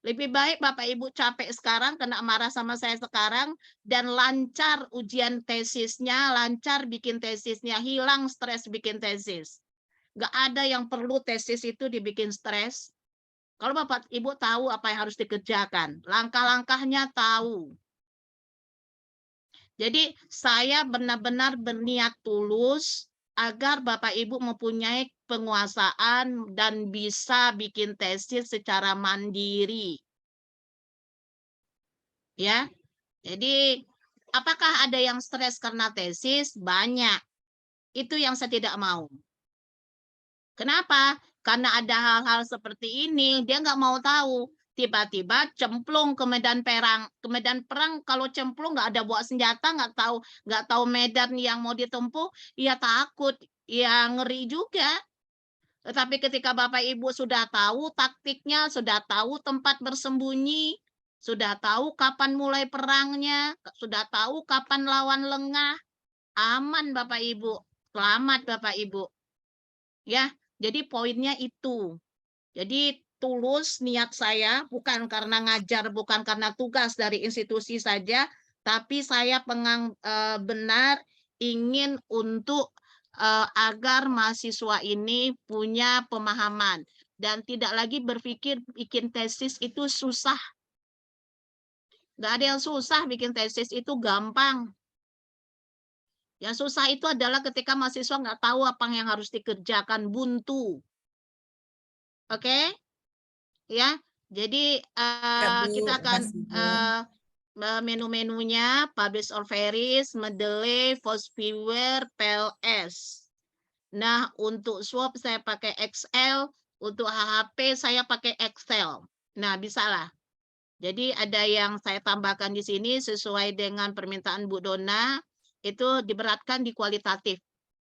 Lebih baik Bapak Ibu capek sekarang, kena marah sama saya sekarang, dan lancar ujian tesisnya, lancar bikin tesisnya, hilang stres bikin tesis. Nggak ada yang perlu tesis itu dibikin stres. Kalau Bapak Ibu tahu apa yang harus dikerjakan, langkah-langkahnya tahu. Jadi saya benar-benar berniat tulus agar Bapak Ibu mempunyai penguasaan dan bisa bikin tesis secara mandiri. Ya. Jadi apakah ada yang stres karena tesis? Banyak. Itu yang saya tidak mau. Kenapa? Karena ada hal-hal seperti ini, dia nggak mau tahu. Tiba-tiba cemplung ke medan perang. Ke medan perang kalau cemplung nggak ada bawa senjata, nggak tahu medan yang mau ditempuh, ya takut, ya ngeri juga. Tetapi ketika Bapak Ibu sudah tahu taktiknya, sudah tahu tempat bersembunyi, sudah tahu kapan mulai perangnya, sudah tahu kapan lawan lengah, aman Bapak Ibu. Selamat Bapak Ibu. Ya, jadi poinnya itu. Jadi tulus niat saya bukan karena ngajar, bukan karena tugas dari institusi saja, tapi saya benar ingin untuk agar mahasiswa ini punya pemahaman dan tidak lagi berpikir bikin tesis itu susah. Nggak ada yang susah bikin tesis, itu gampang. Yang susah itu adalah ketika mahasiswa nggak tahu apa yang harus dikerjakan, buntu. Oke? Ya, jadi Ya, Bu. kita akan Makasih, Bu. menu-menunya publish or varies, Mendeley, Foursquare, PLS. Nah, untuk swap saya pakai Excel, untuk HHP saya pakai Excel. Nah, bisalah. Jadi ada yang saya tambahkan di sini sesuai dengan permintaan Bu Dona, itu diberatkan di kualitatif,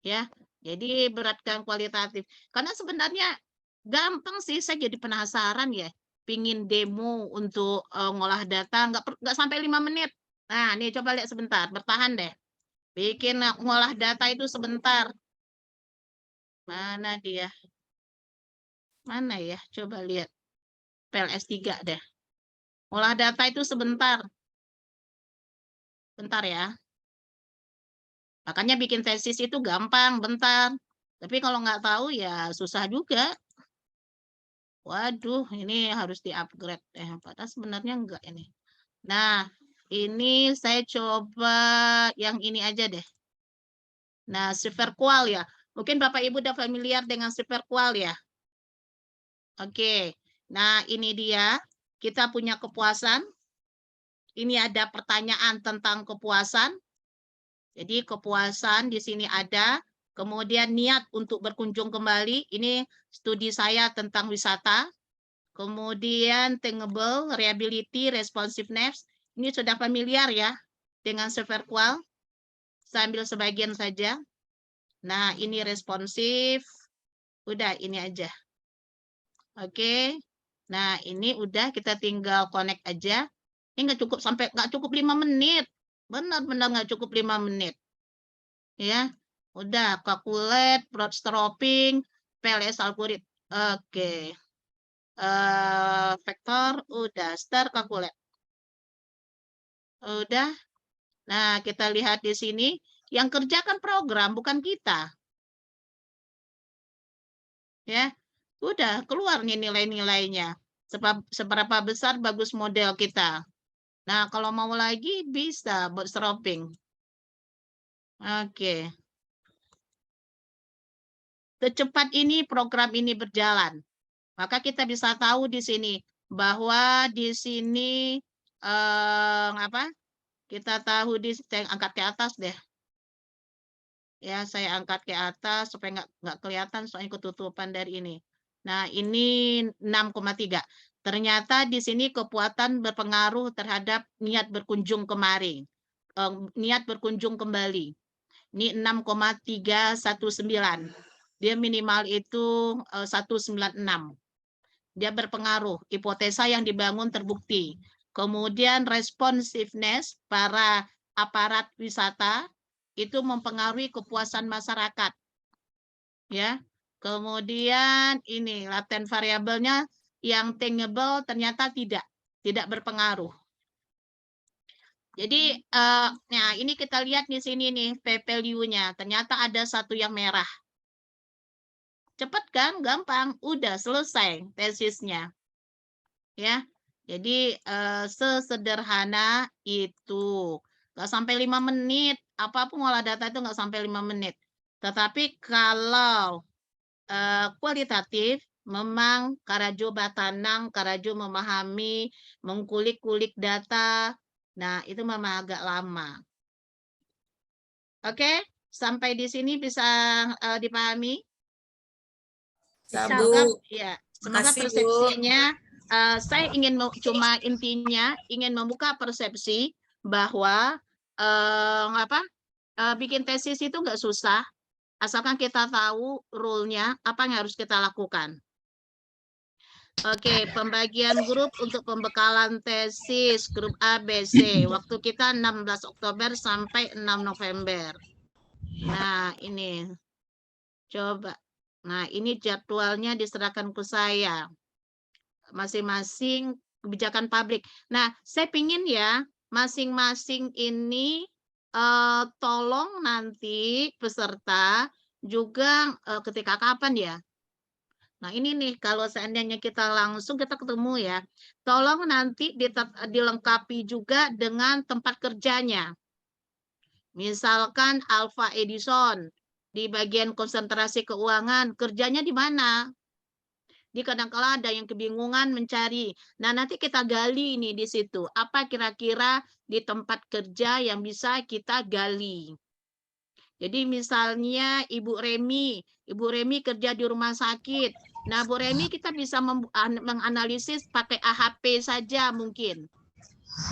ya. Jadi beratkan kualitatif. Karena sebenarnya gampang sih, saya jadi penasaran ya. Pingin demo untuk ngolah data, nggak sampai 5 menit. Nah, nih coba lihat sebentar, bertahan deh. Bikin ngolah data itu sebentar. Mana dia? Mana ya? Coba lihat. PLS 3 deh. Ngolah data itu sebentar. Bentar ya. Makanya bikin tesis itu gampang, bentar. Tapi kalau nggak tahu ya susah juga. Waduh, ini harus di-upgrade. Padahal sebenarnya enggak ini. Nah, ini saya coba yang ini aja deh. Nah, SiverQual ya. Mungkin Bapak Ibu udah familiar dengan SiverQual ya. Oke. Nah, ini dia. Kita punya kepuasan. Ini ada pertanyaan tentang kepuasan. Jadi kepuasan di sini ada. Kemudian niat untuk berkunjung kembali. Ini studi saya tentang wisata. Kemudian thinkable, reliability, responsiveness. Ini sudah familiar ya dengan SiverQual. Saya ambil sebagian saja. Nah, ini responsif. Udah, ini aja. Oke. Nah, ini udah, kita tinggal connect aja. Ini nggak cukup 5 menit. Benar-benar nggak cukup 5 menit. Ya. Udah, calculate, bootstrapping, PLS algorithm. Oke. Vektor, udah, start calculate. Udah. Nah, kita lihat di sini. Yang kerjakan program, bukan kita. Ya, udah keluar nih nilai-nilainya. Seberapa besar bagus model kita. Nah, kalau mau lagi bisa bootstrapping. Oke. Secepat ini program ini berjalan. Maka kita bisa tahu di sini bahwa di sini apa? Kita tahu di saya angkat ke atas deh. Ya, saya angkat ke atas supaya nggak kelihatan soalnya ketutupan dari ini. Nah, ini 6,3. Ternyata di sini kepuasan berpengaruh terhadap niat berkunjung kemari. Niat berkunjung kembali. Ini 6,319. Dia minimal itu 196. Dia berpengaruh. Hipotesa yang dibangun terbukti. Kemudian responsiveness, para aparat wisata itu mempengaruhi kepuasan masyarakat. Ya. Kemudian ini latent variabelnya yang tangible ternyata tidak berpengaruh. Jadi nah ini kita lihat di sini nih p-value-nya. Ternyata ada satu yang merah. Cepat kan? Gampang. Udah selesai tesisnya. Ya. Jadi sesederhana itu. Nggak sampai 5 menit. Apapun olah data itu nggak sampai 5 menit. Tetapi kalau kualitatif, memang Karajo Batanang, Karajo memahami, mengkulik-kulik data. Nah, itu memang agak lama. Oke, sampai di sini bisa dipahami? Bisa, Semoga Bu. ya, semoga Makasih, Bu. persepsinya saya ingin cuma intinya ingin membuka persepsi bahwa bikin tesis itu nggak susah, asalkan kita tahu rule-nya apa yang harus kita lakukan. Oke, pembagian grup untuk pembekalan tesis grup A, B, C. Waktu kita 16 Oktober sampai 6 November. Nah, ini. Coba. Nah, ini jadwalnya diserahkan ke saya. Masing-masing kebijakan publik. Nah, saya pingin ya, masing-masing ini tolong nanti peserta juga ketika kapan ya? Nah, ini nih kalau seandainya kita langsung kita ketemu ya, tolong nanti dilengkapi juga dengan tempat kerjanya. Misalkan Alpha Edison di bagian konsentrasi keuangan, kerjanya di mana? Di kadang-kala ada yang kebingungan mencari. Nah, nanti kita gali ini di situ. Apa kira-kira di tempat kerja yang bisa kita gali? Jadi misalnya Ibu Remi kerja di rumah sakit. Nah, Bu Remi kita bisa menganalisis pakai AHP saja mungkin.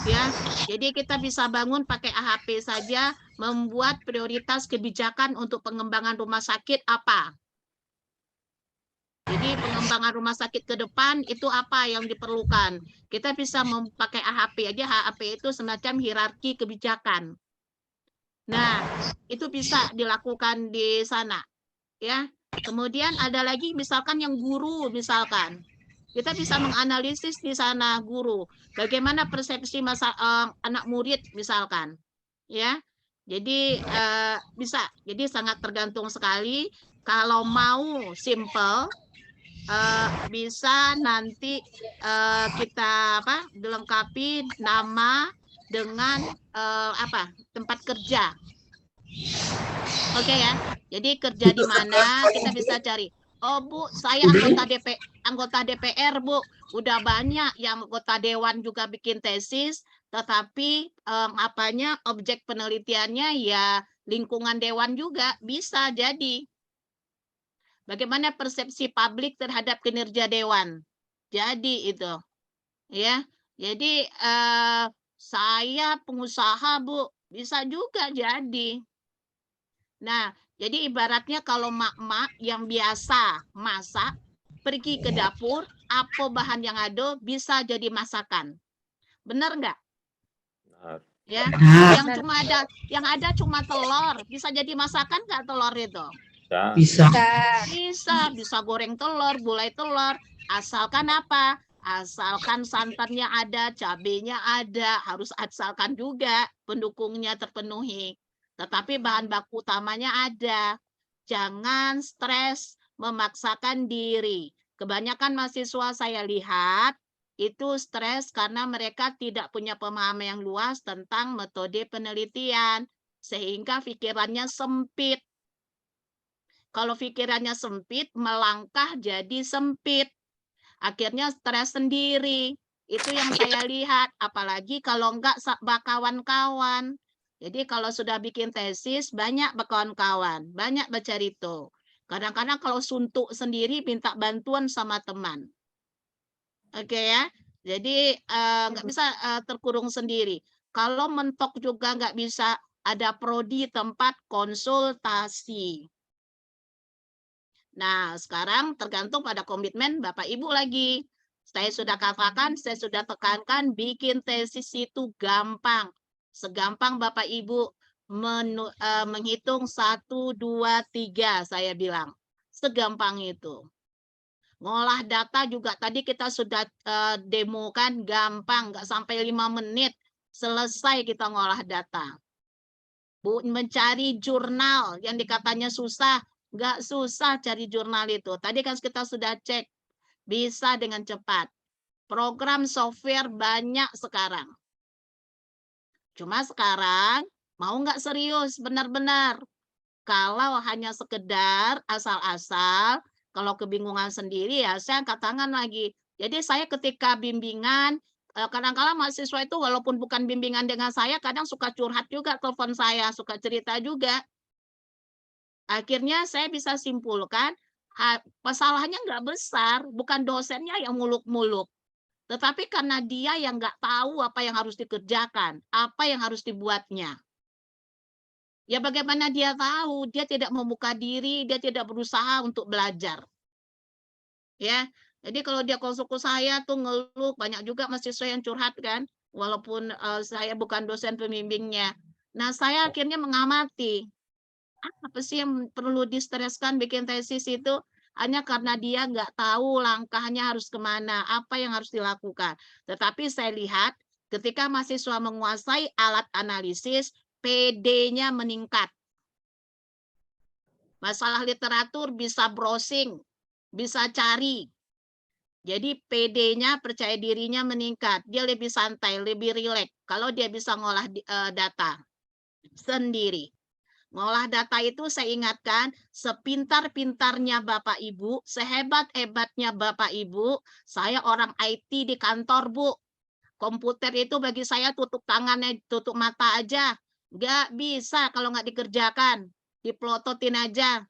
Ya, jadi kita bisa bangun pakai AHP saja, membuat prioritas kebijakan untuk pengembangan rumah sakit apa. Jadi pengembangan rumah sakit ke depan itu apa yang diperlukan. Kita bisa memakai AHP aja, AHP itu semacam hierarki kebijakan. Nah, itu bisa dilakukan di sana. Ya. Kemudian ada lagi misalkan yang guru misalkan. Kita bisa menganalisis di sana guru. Bagaimana persepsi anak murid misalkan. Ya. Jadi bisa. Jadi sangat tergantung sekali. Kalau mau simple bisa nanti kita dilengkapi nama dengan tempat kerja. Oke ya. Jadi kerja di mana kita bisa cari. Oh Bu, saya anggota DPR Bu. Udah banyak yang anggota dewan juga bikin tesis, tetapi objek penelitiannya ya lingkungan dewan juga bisa jadi. Bagaimana persepsi publik terhadap kinerja dewan? Jadi itu, ya. Jadi saya pengusaha Bu, bisa juga jadi. Nah, jadi ibaratnya kalau mak-mak yang biasa masak, pergi ke dapur, apa bahan yang ada bisa jadi masakan. Benar nggak? Ya, yang ada cuma telur, bisa jadi masakan nggak telur itu? Bisa goreng telur, gulai telur, asalkan apa? Asalkan santannya ada, cabenya ada, harus asalkan juga pendukungnya terpenuhi. Tetapi bahan baku utamanya ada. Jangan stres memaksakan diri. Kebanyakan mahasiswa saya lihat itu stres karena mereka tidak punya pemahaman yang luas tentang metode penelitian. Sehingga pikirannya sempit. Kalau pikirannya sempit, melangkah jadi sempit. Akhirnya stres sendiri. Itu yang saya lihat. Apalagi kalau enggak kawan-kawan. Jadi kalau sudah bikin tesis, banyak kawan-kawan. Banyak bercerita. Kadang-kadang kalau suntuk sendiri, minta bantuan sama teman. Oke ya. Jadi nggak bisa terkurung sendiri. Kalau mentok juga nggak bisa, ada prodi tempat konsultasi. Nah, sekarang tergantung pada komitmen Bapak Ibu lagi. Saya sudah katakan, saya sudah tekankan, bikin tesis itu gampang. Segampang Bapak Ibu menghitung 1, 2, 3, saya bilang. Segampang itu. Ngolah data juga tadi kita sudah demokan, gampang, nggak sampai 5 menit selesai kita ngolah data. Bu, mencari jurnal yang dikatanya susah, nggak susah cari jurnal itu. Tadi kan kita sudah cek, bisa dengan cepat. Program software banyak sekarang. Cuma sekarang mau nggak serius benar-benar. Kalau hanya sekedar asal-asal, kalau kebingungan sendiri ya saya angkat tangan lagi. Jadi saya ketika bimbingan, kadang-kala mahasiswa itu walaupun bukan bimbingan dengan saya, kadang suka curhat juga, telepon saya, suka cerita juga. Akhirnya saya bisa simpulkan, masalahnya nggak besar, bukan dosennya yang muluk-muluk. Tetapi karena dia yang nggak tahu apa yang harus dikerjakan, apa yang harus dibuatnya. Ya bagaimana dia tahu? Dia tidak membuka diri, dia tidak berusaha untuk belajar. Ya, jadi kalau dia konsul ke saya tuh ngeluh, banyak juga mahasiswa yang curhat kan, walaupun saya bukan dosen pembimbingnya. Nah, saya akhirnya mengamati, apa sih yang perlu distreskan bikin tesis itu? Hanya karena dia nggak tahu langkahnya harus kemana, apa yang harus dilakukan. Tetapi saya lihat ketika mahasiswa menguasai alat analisis, PD-nya meningkat. Masalah literatur bisa browsing, bisa cari. Jadi PD-nya, percaya dirinya meningkat. Dia lebih santai, lebih rileks kalau dia bisa ngolah data sendiri. Ngolah data itu saya ingatkan, sepintar-pintarnya Bapak Ibu, sehebat-hebatnya Bapak Ibu, saya orang IT di kantor, Bu. Komputer itu bagi saya tutup tangannya, tutup mata aja. Nggak bisa kalau nggak dikerjakan. Diplototin aja.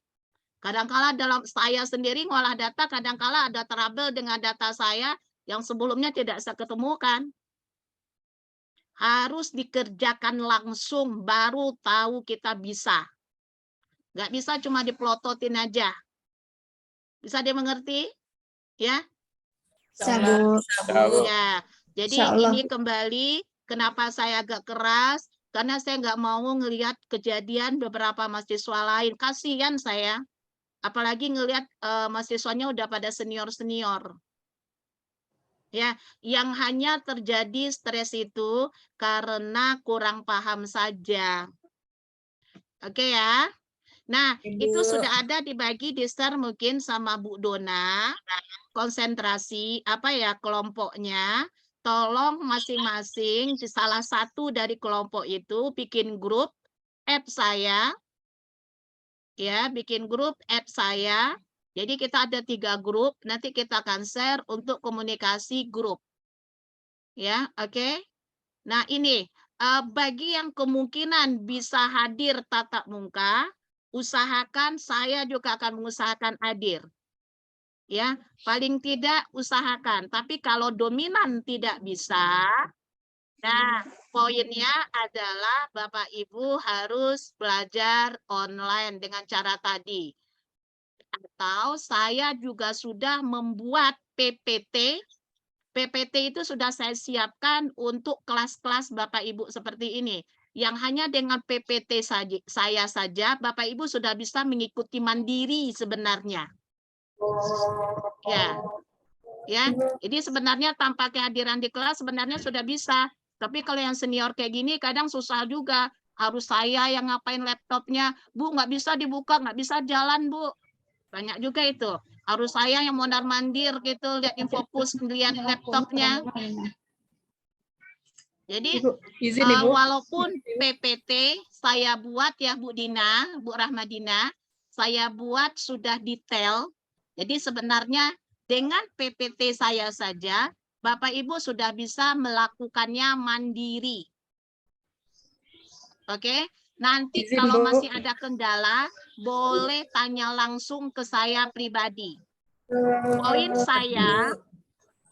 Kadangkala dalam saya sendiri ngolah data, kadangkala ada trouble dengan data saya yang sebelumnya tidak saya ketemukan. Harus dikerjakan langsung, baru tahu kita bisa. Nggak bisa cuma diplototin aja. Bisa dimengerti? Ya? Sabu. Ya, jadi ini kembali kenapa saya agak keras, karena saya nggak mau ngelihat kejadian beberapa mahasiswa lain. Kasihan saya, apalagi ngelihat mahasiswanya udah pada senior-senior. Ya, yang hanya terjadi stres itu karena kurang paham saja. Oke ya. Nah, itu sudah ada dibagi di share mungkin sama Bu Dona. Konsentrasi apa ya kelompoknya. Tolong masing-masing di salah satu dari kelompok itu bikin grup, add saya. Ya, bikin grup, add saya. Jadi kita ada 3 grup, nanti kita akan share untuk komunikasi grup. Ya, oke. Nah, ini bagi yang kemungkinan bisa hadir tatap muka, usahakan saya juga akan mengusahakan hadir. Ya, paling tidak usahakan. Tapi kalau dominan tidak bisa, nah poinnya adalah Bapak Ibu harus belajar online dengan cara tadi. Atau saya juga sudah membuat PPT. PPT itu sudah saya siapkan untuk kelas-kelas Bapak Ibu seperti ini. Yang hanya dengan PPT saja, saya saja, Bapak Ibu sudah bisa mengikuti mandiri sebenarnya. Ya, ya. Jadi sebenarnya tanpa kehadiran di kelas sebenarnya sudah bisa. Tapi kalau yang senior kayak gini kadang susah juga. Harus saya yang ngapain laptopnya. Bu, nggak bisa dibuka, nggak bisa jalan, Bu. Banyak juga itu. Harus saya yang mondar-mandir gitu, lihat infokus, lihat laptopnya. Jadi walaupun PPT saya buat ya Bu Dina, Bu Rahmadina, saya buat sudah detail. Jadi sebenarnya dengan PPT saya saja, Bapak Ibu sudah bisa melakukannya mandiri. Oke, nanti kalau masih ada kendala, boleh tanya langsung ke saya pribadi.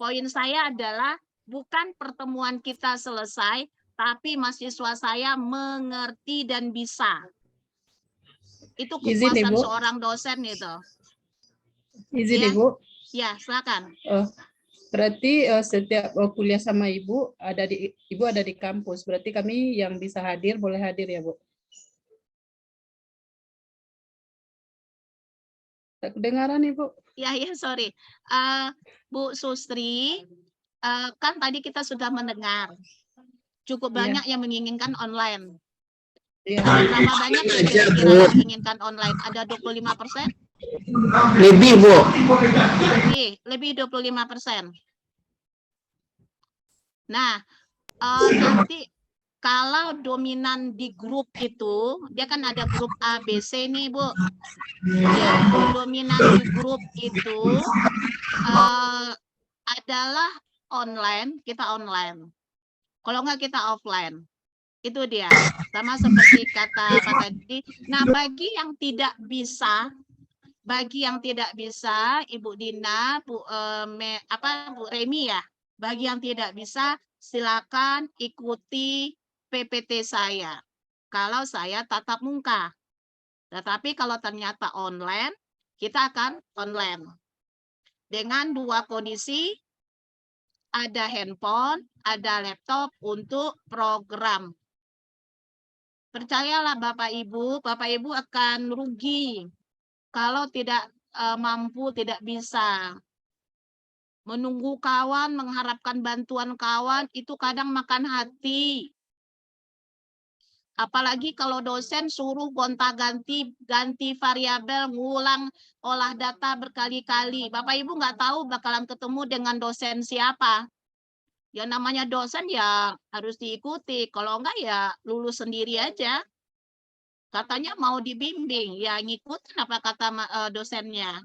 Poin saya adalah bukan pertemuan kita selesai, tapi mahasiswa saya mengerti dan bisa. Itu kekuasaan seorang dosen itu. Izin Ibu. Ya, silakan. Berarti setiap kuliah sama Ibu Ibu ada di kampus. Berarti kami yang bisa hadir boleh hadir ya, Bu? Tak kedengaran, Ibu. Ya, sorry. Bu Sustri, kan tadi kita sudah mendengar cukup Iya. banyak yang menginginkan online. Iya. Berapa banyak yang kira-kira yang menginginkan online? Ada 25%? Lebih, Bu. Lebih 25%. Nah, nanti kalau dominan di grup itu, dia kan ada grup A, B, C nih, Bu. Yang dominan di grup itu adalah online, kita online. Kalau enggak kita offline. Itu dia. Sama seperti kata Pak tadi. Nah, bagi yang tidak bisa, Ibu Dina, Bu Remi ya. Bagi yang tidak bisa, silakan ikuti PPT saya. Kalau saya tatap muka. Tetapi kalau ternyata online, kita akan online. Dengan dua kondisi, ada handphone, ada laptop untuk program. Percayalah Bapak Ibu akan rugi kalau tidak mampu, tidak bisa. Menunggu kawan, mengharapkan bantuan kawan, itu kadang makan hati. Apalagi kalau dosen suruh gonta-ganti, ganti variabel, ngulang olah data berkali-kali. Bapak Ibu nggak tahu bakalan ketemu dengan dosen siapa. Ya namanya dosen ya harus diikuti. Kalau enggak ya lulus sendiri aja. Katanya mau dibimbing, ya ngikutin apa kata dosennya.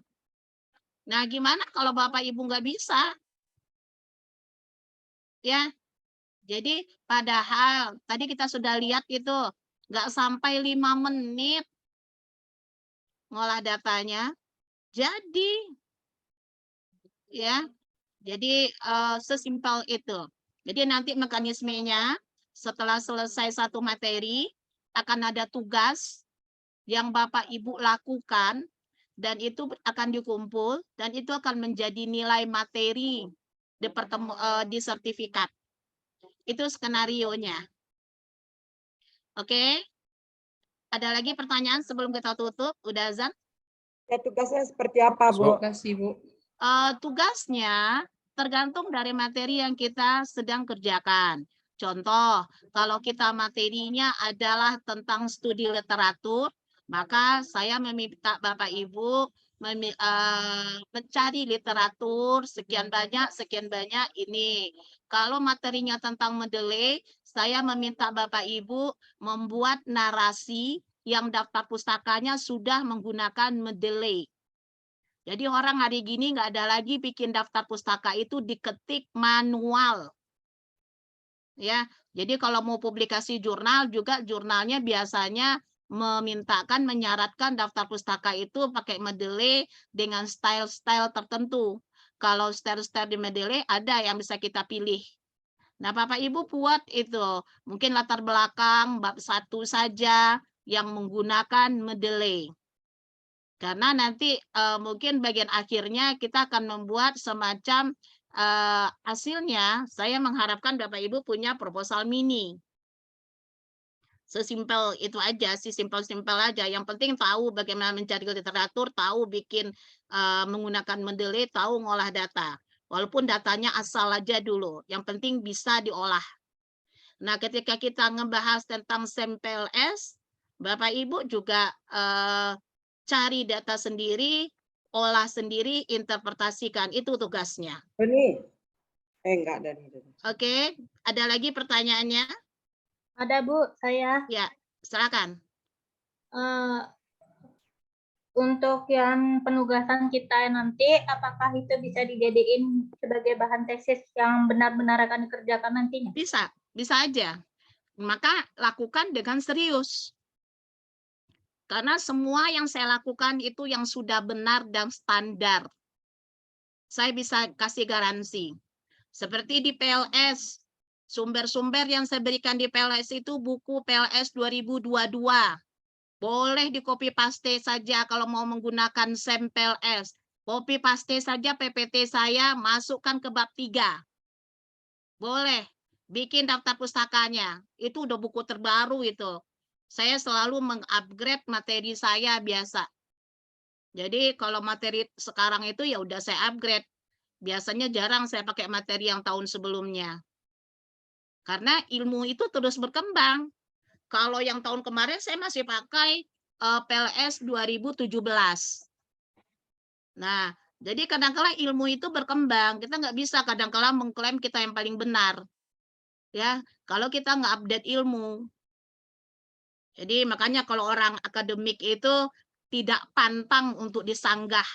Nah gimana kalau Bapak Ibu nggak bisa? Ya, jadi padahal tadi kita sudah lihat itu nggak sampai 5 menit ngolah datanya. Jadi ya, jadi sesimpel itu. Jadi nanti mekanismenya setelah selesai satu materi akan ada tugas yang Bapak Ibu lakukan dan itu akan dikumpul dan itu akan menjadi nilai materi di sertifikat. Itu skenarionya. Oke. Ada lagi pertanyaan sebelum kita tutup? Udah azan? Ya, tugasnya seperti apa, Bu? Terima kasih, Bu. Tugasnya tergantung dari materi yang kita sedang kerjakan. Contoh, kalau kita materinya adalah tentang studi literatur, maka saya meminta Bapak Ibu mencari literatur sekian banyak ini. Kalau materinya tentang mendelay, saya meminta Bapak Ibu membuat narasi yang daftar pustakanya sudah menggunakan mendelay. Jadi orang hari gini nggak ada lagi bikin daftar pustaka itu diketik manual. Ya, jadi kalau mau publikasi jurnal juga jurnalnya biasanya menyaratkan daftar pustaka itu pakai Mendeley dengan style-style tertentu. Kalau style-style di Mendeley ada yang bisa kita pilih. Nah, Bapak Ibu buat itu. Mungkin latar belakang bab 1 saja yang menggunakan Mendeley. Karena nanti mungkin bagian akhirnya kita akan membuat semacam hasilnya, saya mengharapkan Bapak Ibu punya proposal mini. Sesimpel itu aja, simpel-simpel aja. Yang penting tahu bagaimana mencari literatur, tahu bikin menggunakan Mendeley, tahu ngolah data. Walaupun datanya asal aja dulu, yang penting bisa diolah. Nah, ketika kita ngebahas tentang SEMPLS, Bapak Ibu juga cari data sendiri, olah sendiri, interpretasikan. Itu tugasnya. Ini. Enggak ada. Oke, ada lagi pertanyaannya? Ada, Bu, saya. Ya, silakan. Untuk yang penugasan kita nanti, apakah itu bisa dijadiin sebagai bahan tesis yang benar-benar akan dikerjakan nantinya? Bisa aja. Maka lakukan dengan serius. Karena semua yang saya lakukan itu yang sudah benar dan standar. Saya bisa kasih garansi. Seperti di PLS, sumber-sumber yang saya berikan di PLS itu buku PLS 2022. Boleh di copy paste saja kalau mau menggunakan SEMPLS. Copy paste saja PPT saya, masukkan ke bab 3. Boleh. Bikin daftar pustakanya. Itu udah buku terbaru itu. Saya selalu mengupgrade materi saya biasa. Jadi kalau materi sekarang itu ya udah saya upgrade. Biasanya jarang saya pakai materi yang tahun sebelumnya. Karena ilmu itu terus berkembang. Kalau yang tahun kemarin saya masih pakai PLS 2017. Nah, jadi kadang-kala ilmu itu berkembang. Kita nggak bisa kadang-kala mengklaim kita yang paling benar. Ya, kalau kita nggak update ilmu. Jadi makanya kalau orang akademik itu tidak pantang untuk disanggah.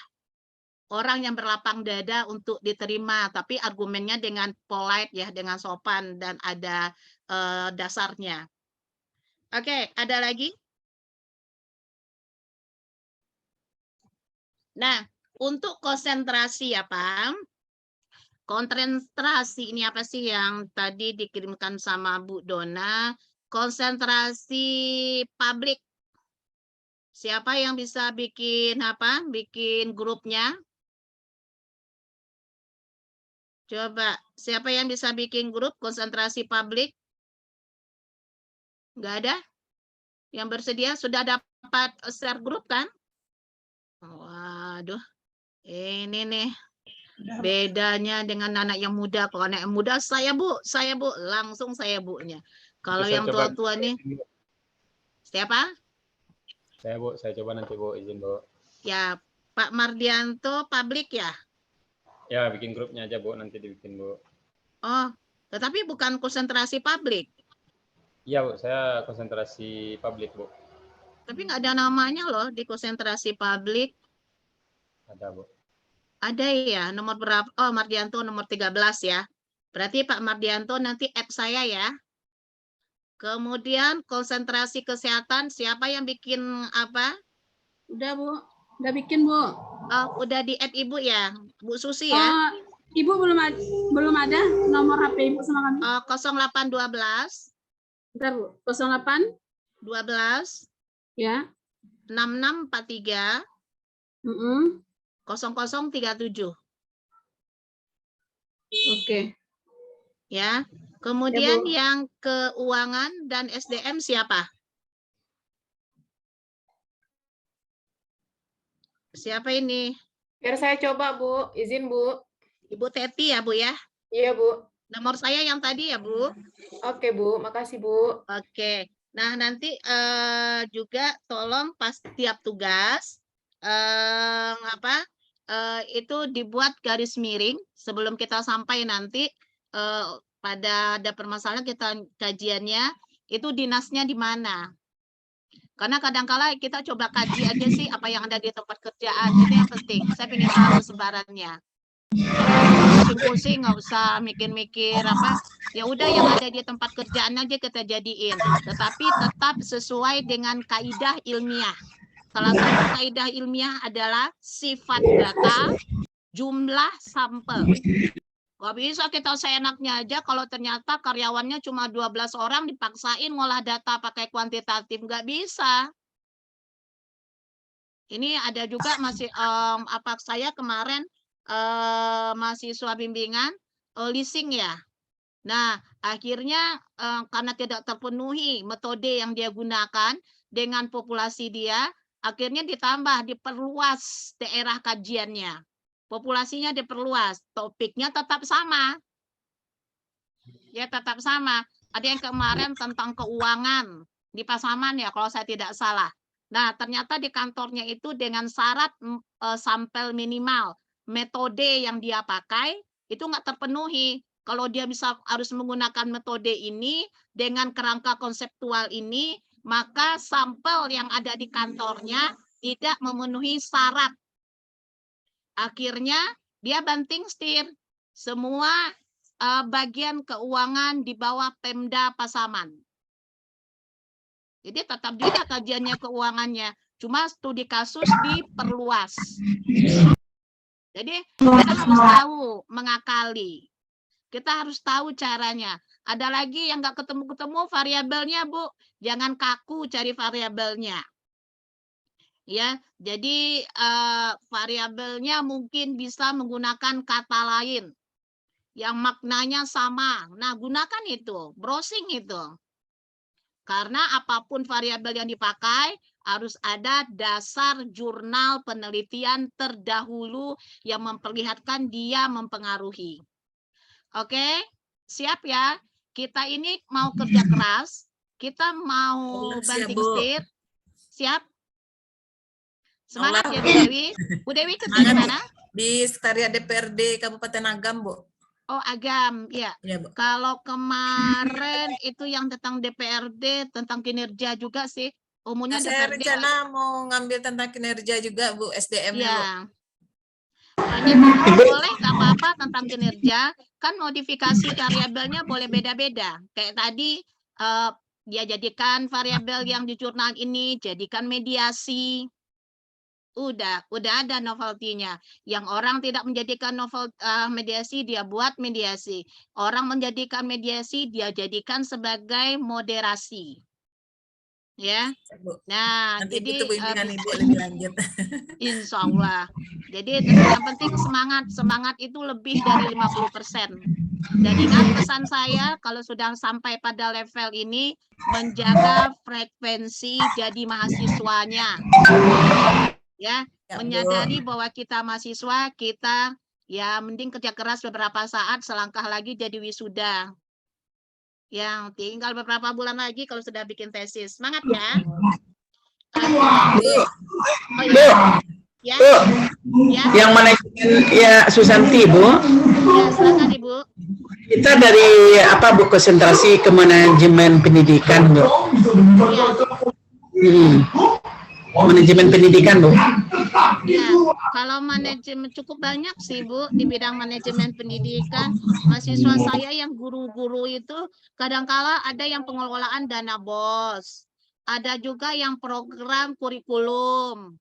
Orang yang berlapang dada untuk diterima, tapi argumennya dengan polite ya, dengan sopan dan ada dasarnya. Oke, ada lagi? Nah, untuk konsentrasi ya, Pak. Konsentrasi ini apa sih yang tadi dikirimkan sama Bu Dona? Konsentrasi publik. Siapa yang bisa bikin apa? Bikin grupnya? Coba, siapa yang bisa bikin grup konsentrasi publik? Nggak ada? Yang bersedia sudah dapat share grup kan? Waduh, ini nih bedanya dengan anak yang muda. Kalau anak yang muda saya Bu, langsung saya Bu-nya. Kalau Bisa yang coba tua-tua nih, siapa? saya coba nanti Bu, izin Bu. Ya, Pak Mardianto publik ya? Ya, bikin grupnya aja Bu, nanti dibikin Bu. Oh, tetapi bukan konsentrasi publik. Iya Bu, saya konsentrasi publik Bu. Tapi nggak ada namanya loh di konsentrasi publik. Ada Bu. Ada ya, nomor berapa? Oh, Mardianto nomor 13 ya. Berarti Pak Mardianto nanti add saya ya. Kemudian konsentrasi kesehatan, siapa yang bikin apa? Udah Bu, udah bikin Bu. Oh, udah di add Ibu ya, Bu Susi ya. Ibu belum ada nomor HP Ibu sama kami. 0812 Bentar Bu, 08 12 ya. 6643 0037. Oke. Ya. Kemudian yang keuangan dan SDM siapa? Siapa ini? Biar saya coba, Bu. Izin, Bu. Ibu Teti ya, Bu ya? Iya, Bu. Nomor saya yang tadi ya, Bu? Oke, Bu. Makasih, Bu. Oke. Nah, nanti juga tolong pas tiap tugas itu dibuat garis miring sebelum kita sampai nanti pada ada permasalahan kita kajiannya itu dinasnya di mana. Karena kadang-kala kita coba kaji aja sih apa yang ada di tempat kerjaan. Itu yang penting. Saya ingin tahu sebarannya. Pusing-pusing, nggak usah mikir-mikir apa. Ya udah yang ada di tempat kerjaan aja kita jadiin. Tetapi tetap sesuai dengan kaidah ilmiah. Salah satu kaidah ilmiah adalah sifat data, jumlah sampel. Gak bisa kita seenaknya aja kalau ternyata karyawannya cuma 12 orang dipaksain ngolah data pakai kuantitatif. Nggak bisa. Ini ada juga masih saya kemarin mahasiswa bimbingan leasing ya. Nah, akhirnya karena tidak terpenuhi metode yang dia gunakan dengan populasi dia, akhirnya diperluas daerah kajiannya. Populasinya diperluas, topiknya tetap sama. Ya, tetap sama. Ada yang kemarin tentang keuangan di Pasaman ya, kalau saya tidak salah. Nah, ternyata di kantornya itu dengan syarat sampel minimal, metode yang dia pakai itu nggak terpenuhi. Kalau dia harus menggunakan metode ini dengan kerangka konseptual ini, maka sampel yang ada di kantornya tidak memenuhi syarat. Akhirnya dia banting setir. Semua bagian keuangan di bawah Pemda Pasaman. Jadi tetap juga kajiannya keuangannya. Cuma studi kasus diperluas. Jadi kita harus tahu mengakali. Kita harus tahu caranya. Ada lagi yang nggak ketemu-ketemu variabelnya, Bu. Jangan kaku cari variabelnya. Ya, jadi variabelnya mungkin bisa menggunakan kata lain yang maknanya sama. Nah, gunakan itu, browsing itu. Karena apapun variabel yang dipakai harus ada dasar jurnal penelitian terdahulu yang memperlihatkan dia mempengaruhi. Oke, siap ya? Kita ini mau kerja keras, kita mau banting setir. Siap? Semangat ya Bu Dewi. Bu Dewi kerja di mana? Di Sekretariat DPRD Kabupaten Agam, Bu. Oh, Agam, ya. Iya, Bu. Kalau kemarin itu yang tentang DPRD, tentang kinerja juga sih. Umumnya Saya DPRD. rencana mau ngambil tentang kinerja juga, Bu, SDM-nya, Bu. Ya. Ini boleh nggak apa-apa tentang kinerja. Kan modifikasi variabelnya boleh beda-beda. Kayak tadi, dia jadikan variabel yang di jurnal ini, jadikan mediasi. Udah ada novelty-nya. Yang orang tidak menjadikan mediasi, dia buat mediasi. Orang menjadikan mediasi, dia jadikan sebagai moderasi. Ya. Bu. Nah, Nanti jadi butuh bimbingan Ibu lebih lanjut. Insya Allah. Jadi yang penting semangat itu lebih dari 50%. Dan ingat pesan saya kalau sudah sampai pada level ini, menjaga frekuensi jadi mahasiswanya. Ya, menyadari bahwa kita mahasiswa, kita ya mending kerja keras beberapa saat, selangkah lagi jadi wisuda. Yang tinggal beberapa bulan lagi kalau sudah bikin tesis. Semangat ya. Oh, ya. Ya. Ya. Yang manajemen ya Susanti, Bu. Ya, silakan Ibu. Kita dari apa, Bu, konsentrasi ke manajemen pendidikan, Bu. Ya. Manajemen pendidikan, Bu. Ya, kalau manajemen cukup banyak sih, Bu, di bidang manajemen pendidikan. Mahasiswa saya yang guru-guru itu kadangkala ada yang pengelolaan dana BOS. Ada juga yang program kurikulum.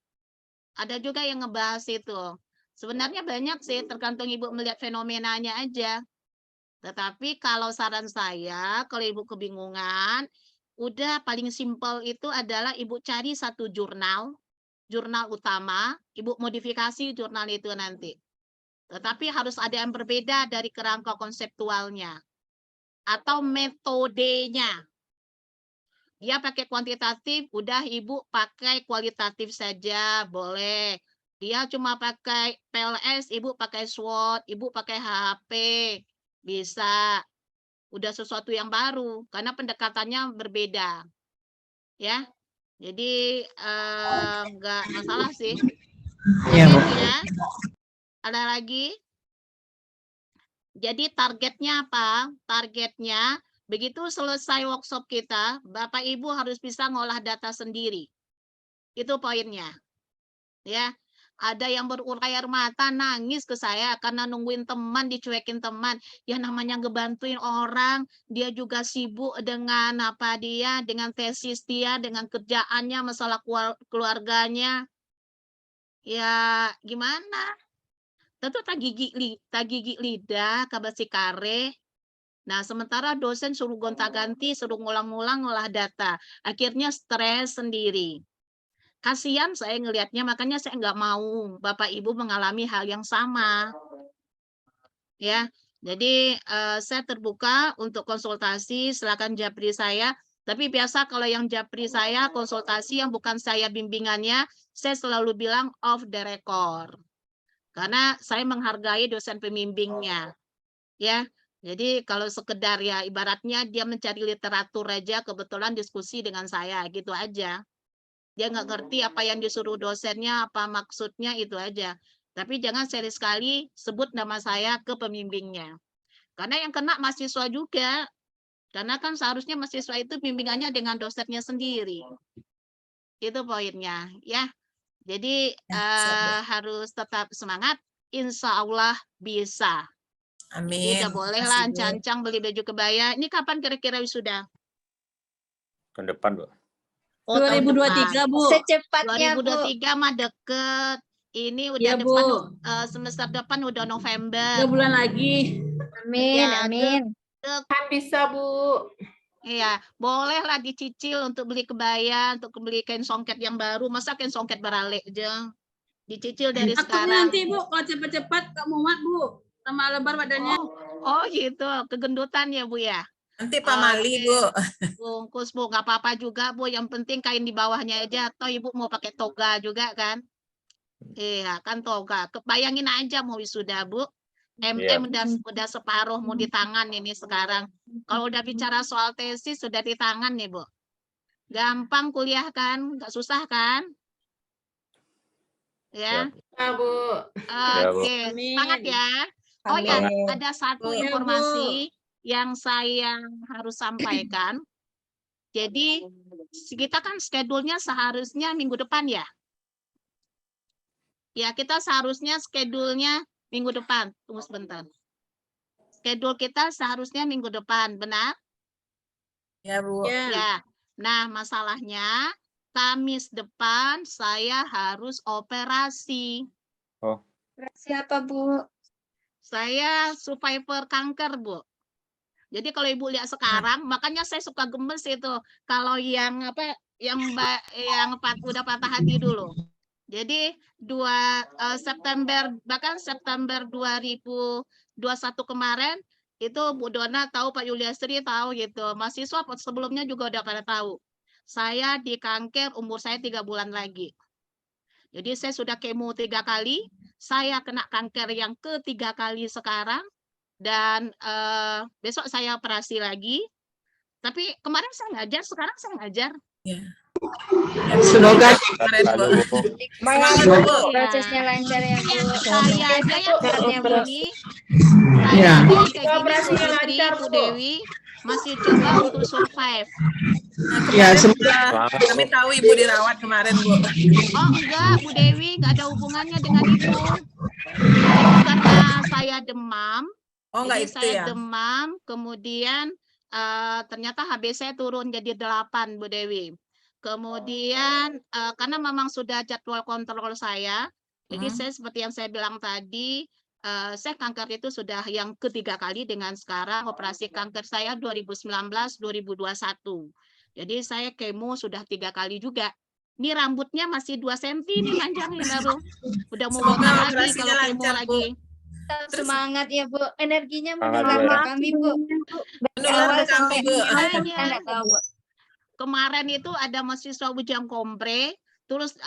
Ada juga yang ngebahas itu. Sebenarnya banyak sih, tergantung Ibu melihat fenomenanya aja. Tetapi kalau saran saya, kalau Ibu kebingungan, udah paling simpel itu adalah Ibu cari satu jurnal utama, Ibu modifikasi jurnal itu nanti. Tetapi harus ada yang berbeda dari kerangka konseptualnya atau metodenya. Dia pakai kuantitatif, udah Ibu pakai kualitatif saja, boleh. Dia cuma pakai PLS, Ibu pakai SWOT, Ibu pakai HHP, bisa. Udah sesuatu yang baru karena pendekatannya berbeda. Ya. Jadi enggak masalah sih. Iya, Bu. Ya. Ada lagi? Jadi targetnya apa? Targetnya begitu selesai workshop kita, Bapak Ibu harus bisa ngolah data sendiri. Itu poinnya. Ya. Ada yang berurai air mata, nangis ke saya karena nungguin teman, dicuekin teman. Ya namanya ngebantuin orang, dia juga sibuk dengan dengan tesis dia, dengan kerjaannya, masalah keluarganya. Ya gimana? Tentu tak gigi lidah, kabasi kare. Nah, sementara dosen suruh gonta-ganti, suruh ngulang-ngulang ngolah data. Akhirnya stres sendiri. Kasihan saya ngelihatnya, makanya saya nggak mau Bapak Ibu mengalami hal yang sama. Ya, jadi saya terbuka untuk konsultasi, silakan japri saya. Tapi biasa kalau yang japri saya, konsultasi yang bukan saya bimbingannya, saya selalu bilang off the record. Karena saya menghargai dosen pembimbingnya. Ya, jadi kalau sekedar ya ibaratnya dia mencari literatur aja, kebetulan diskusi dengan saya, gitu aja. Dia nggak ngerti apa yang disuruh dosennya, apa maksudnya, itu aja. Tapi jangan sekali-sekali sebut nama saya ke pembimbingnya. Karena yang kena mahasiswa juga. Karena kan seharusnya mahasiswa itu bimbingannya dengan dosennya sendiri. Itu poinnya. Ya. Jadi harus tetap semangat. Insya Allah bisa. Amin. Udah boleh lah ancang-ancang beli baju kebaya. Ini kapan kira-kira wisuda? Tahun depan, Bu. Oh, 2023, Bu. Secepatnya, Bu. 2023 mah deket. Ini udah Iya, Bu. depan, semester depan udah November. 3 bulan lagi. Amin, Ya, amin. Kan bisa, Bu. Iya, bolehlah dicicil untuk beli kebaya, untuk beli kain songket yang baru. Masa kain songket beralek aja. Dicicil dari sekarang. nanti Bu, kalau cepat-cepat Kak muat Bu, sama lebar badannya. Oh gitu, kegendutan ya Bu ya. Nanti pamali Bu. Bungkus Bu, nggak apa-apa juga Bu. Yang penting kain di bawahnya aja. Atau Ibu mau pakai toga juga kan? Iya kan toga. Bayangin aja mau wisuda Bu. Iya. udah separuh mau di tangan ini sekarang. Kalau udah bicara soal tesis sudah di tangan nih Bu. Gampang kuliah kan, nggak susah kan? Ya. Ya, Bu. Ya, Bu. Oke, semangat ya. Oh ya, ada satu Ya, Bu. informasi yang saya harus sampaikan. Jadi kita kan schedule-nya seharusnya minggu depan ya. Ya, kita seharusnya schedule-nya minggu depan. Tunggu sebentar. Schedule kita seharusnya minggu depan, benar? Ya Bu. Ya. Nah, masalahnya Kamis depan saya harus operasi. Siapa Bu? Saya survivor kanker, Bu. Jadi kalau Ibu lihat sekarang, makanya saya suka gemes itu kalau yang apa yang udah patah hati dulu. Jadi September, bahkan September 2021 kemarin itu Bu Dona tahu, Pak Yuliastri tahu gitu. Mahasiswa sebelumnya juga udah pada tahu. Saya di kanker, umur saya 3 bulan lagi. Jadi saya sudah kemo 3 kali, saya kena kanker yang ketiga kali sekarang, dan besok saya operasi lagi. Tapi kemarin saya ngajar, sekarang saya ngajar. Ya. Semoga Semangat Bu. Prosesnya lancar ya Bu. Saya aja yang kayak gini, Ya. Operasinya lancar, Bu Bu. Dewi masih coba untuk survive. ya Semoga kami tahu Ibu dirawat kemarin Bu. Oh enggak, Bu Dewi, nggak ada hubungannya dengan itu. Karena saya demam, Oh enggak jadi itu saya ya. demam, kemudian ternyata HB saya turun jadi 8, Bu Dewi. Kemudian karena memang sudah jadwal kontrol saya, jadi saya seperti yang saya bilang tadi, saya kanker itu sudah yang ketiga kali dengan sekarang operasi kanker saya 2019-2021. Jadi saya kemo sudah 3 kali juga. Ini rambutnya masih 2 cm nih panjangnya baru. Udah mau Semoga bongkar lagi operasinya kalau kemo lancar, Bu. lagi. Semangat ya Bu. Energinya Semangat, menular Bu, ke ya. kami Bu. Menular ke kami Bu. Makanya. Kita nggak tahu Bu. Kemarin itu ada mahasiswa Ujang Kombre, terus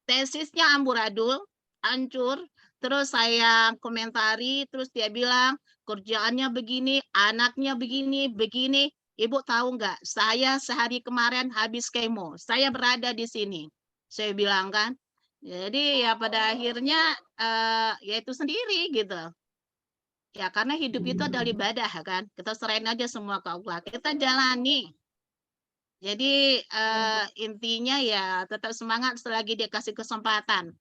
tesisnya amburadul, hancur. Terus saya komentari, terus dia bilang kerjaannya begini, anaknya begini, begini. Ibu tahu nggak? Saya sehari kemarin habis kemo, saya berada di sini. Saya bilang kan. Jadi ya pada akhirnya ya itu sendiri gitu. Ya karena hidup itu adalah ibadah kan. Kita serahin aja semua ke Allah. Kita jalani. Jadi intinya ya tetap semangat selagi dia kasih kesempatan.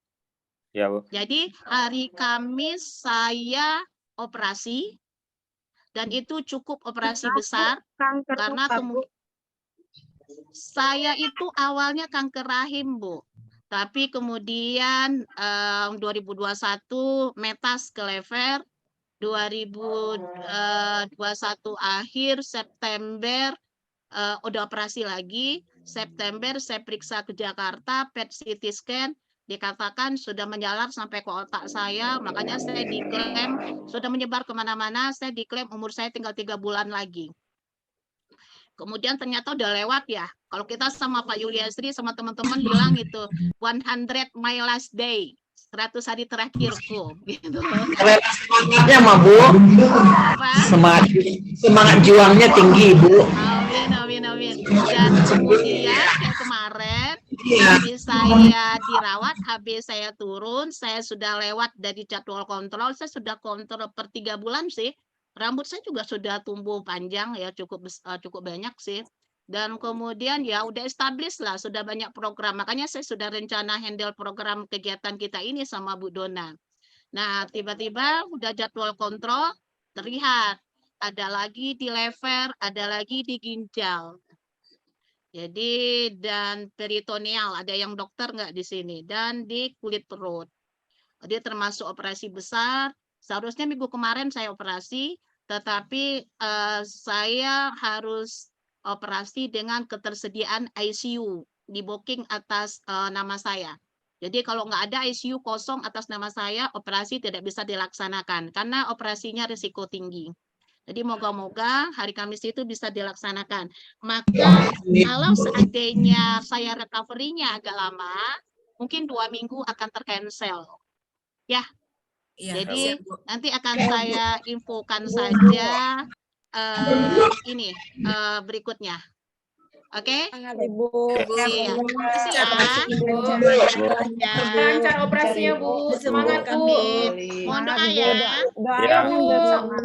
Ya, Bu. Jadi hari Kamis saya operasi dan itu cukup operasi besar karena saya itu awalnya kanker rahim, Bu. Tapi kemudian 2021 metas ke lever, 2021 akhir September udah operasi lagi. September saya periksa ke Jakarta, PET CT scan, dikatakan sudah menjalar sampai ke otak saya, makanya saya diklaim sudah menyebar kemana-mana, saya diklaim umur saya tinggal 3 bulan lagi. Kemudian ternyata udah lewat ya. Kalau kita sama Pak Yuliastri sama teman-teman bilang itu 100 my last day, 100 hari terakhirku gitu. semangatnya mah Bu, Apa? semangat juangnya tinggi Bu. Amin, amin, amin. Dan kemudian kayak kemarin habis saya dirawat, habis saya turun, saya sudah lewat dari jadwal kontrol, saya sudah kontrol per 3 bulan sih. Rambut saya juga sudah tumbuh panjang ya, cukup banyak sih. Dan kemudian ya udah established lah, sudah banyak program. Makanya saya sudah rencana handle program kegiatan kita ini sama Bu Dona. Nah, tiba-tiba udah jadwal kontrol, terlihat ada lagi di lever, ada lagi di ginjal. Jadi dan peritoneal, ada yang dokter nggak di sini, dan di kulit perut. Jadi termasuk operasi besar. Seharusnya minggu kemarin saya operasi, tetapi saya harus operasi dengan ketersediaan ICU di booking atas nama saya. Jadi kalau nggak ada ICU kosong atas nama saya, operasi tidak bisa dilaksanakan karena operasinya risiko tinggi. Jadi moga-moga hari Kamis itu bisa dilaksanakan. Maka kalau seandainya saya recovery-nya agak lama, mungkin 2 minggu akan tercancel. Ya, Iya, jadi siap, Bu. nanti akan saya infokan saja berikutnya. Oke? Ibu. Iya. Terima kasih ya. Ya. Lancar operasinya, Bu. Semangat, Bu. Mohon doa ya. Doakan Bu. bersama.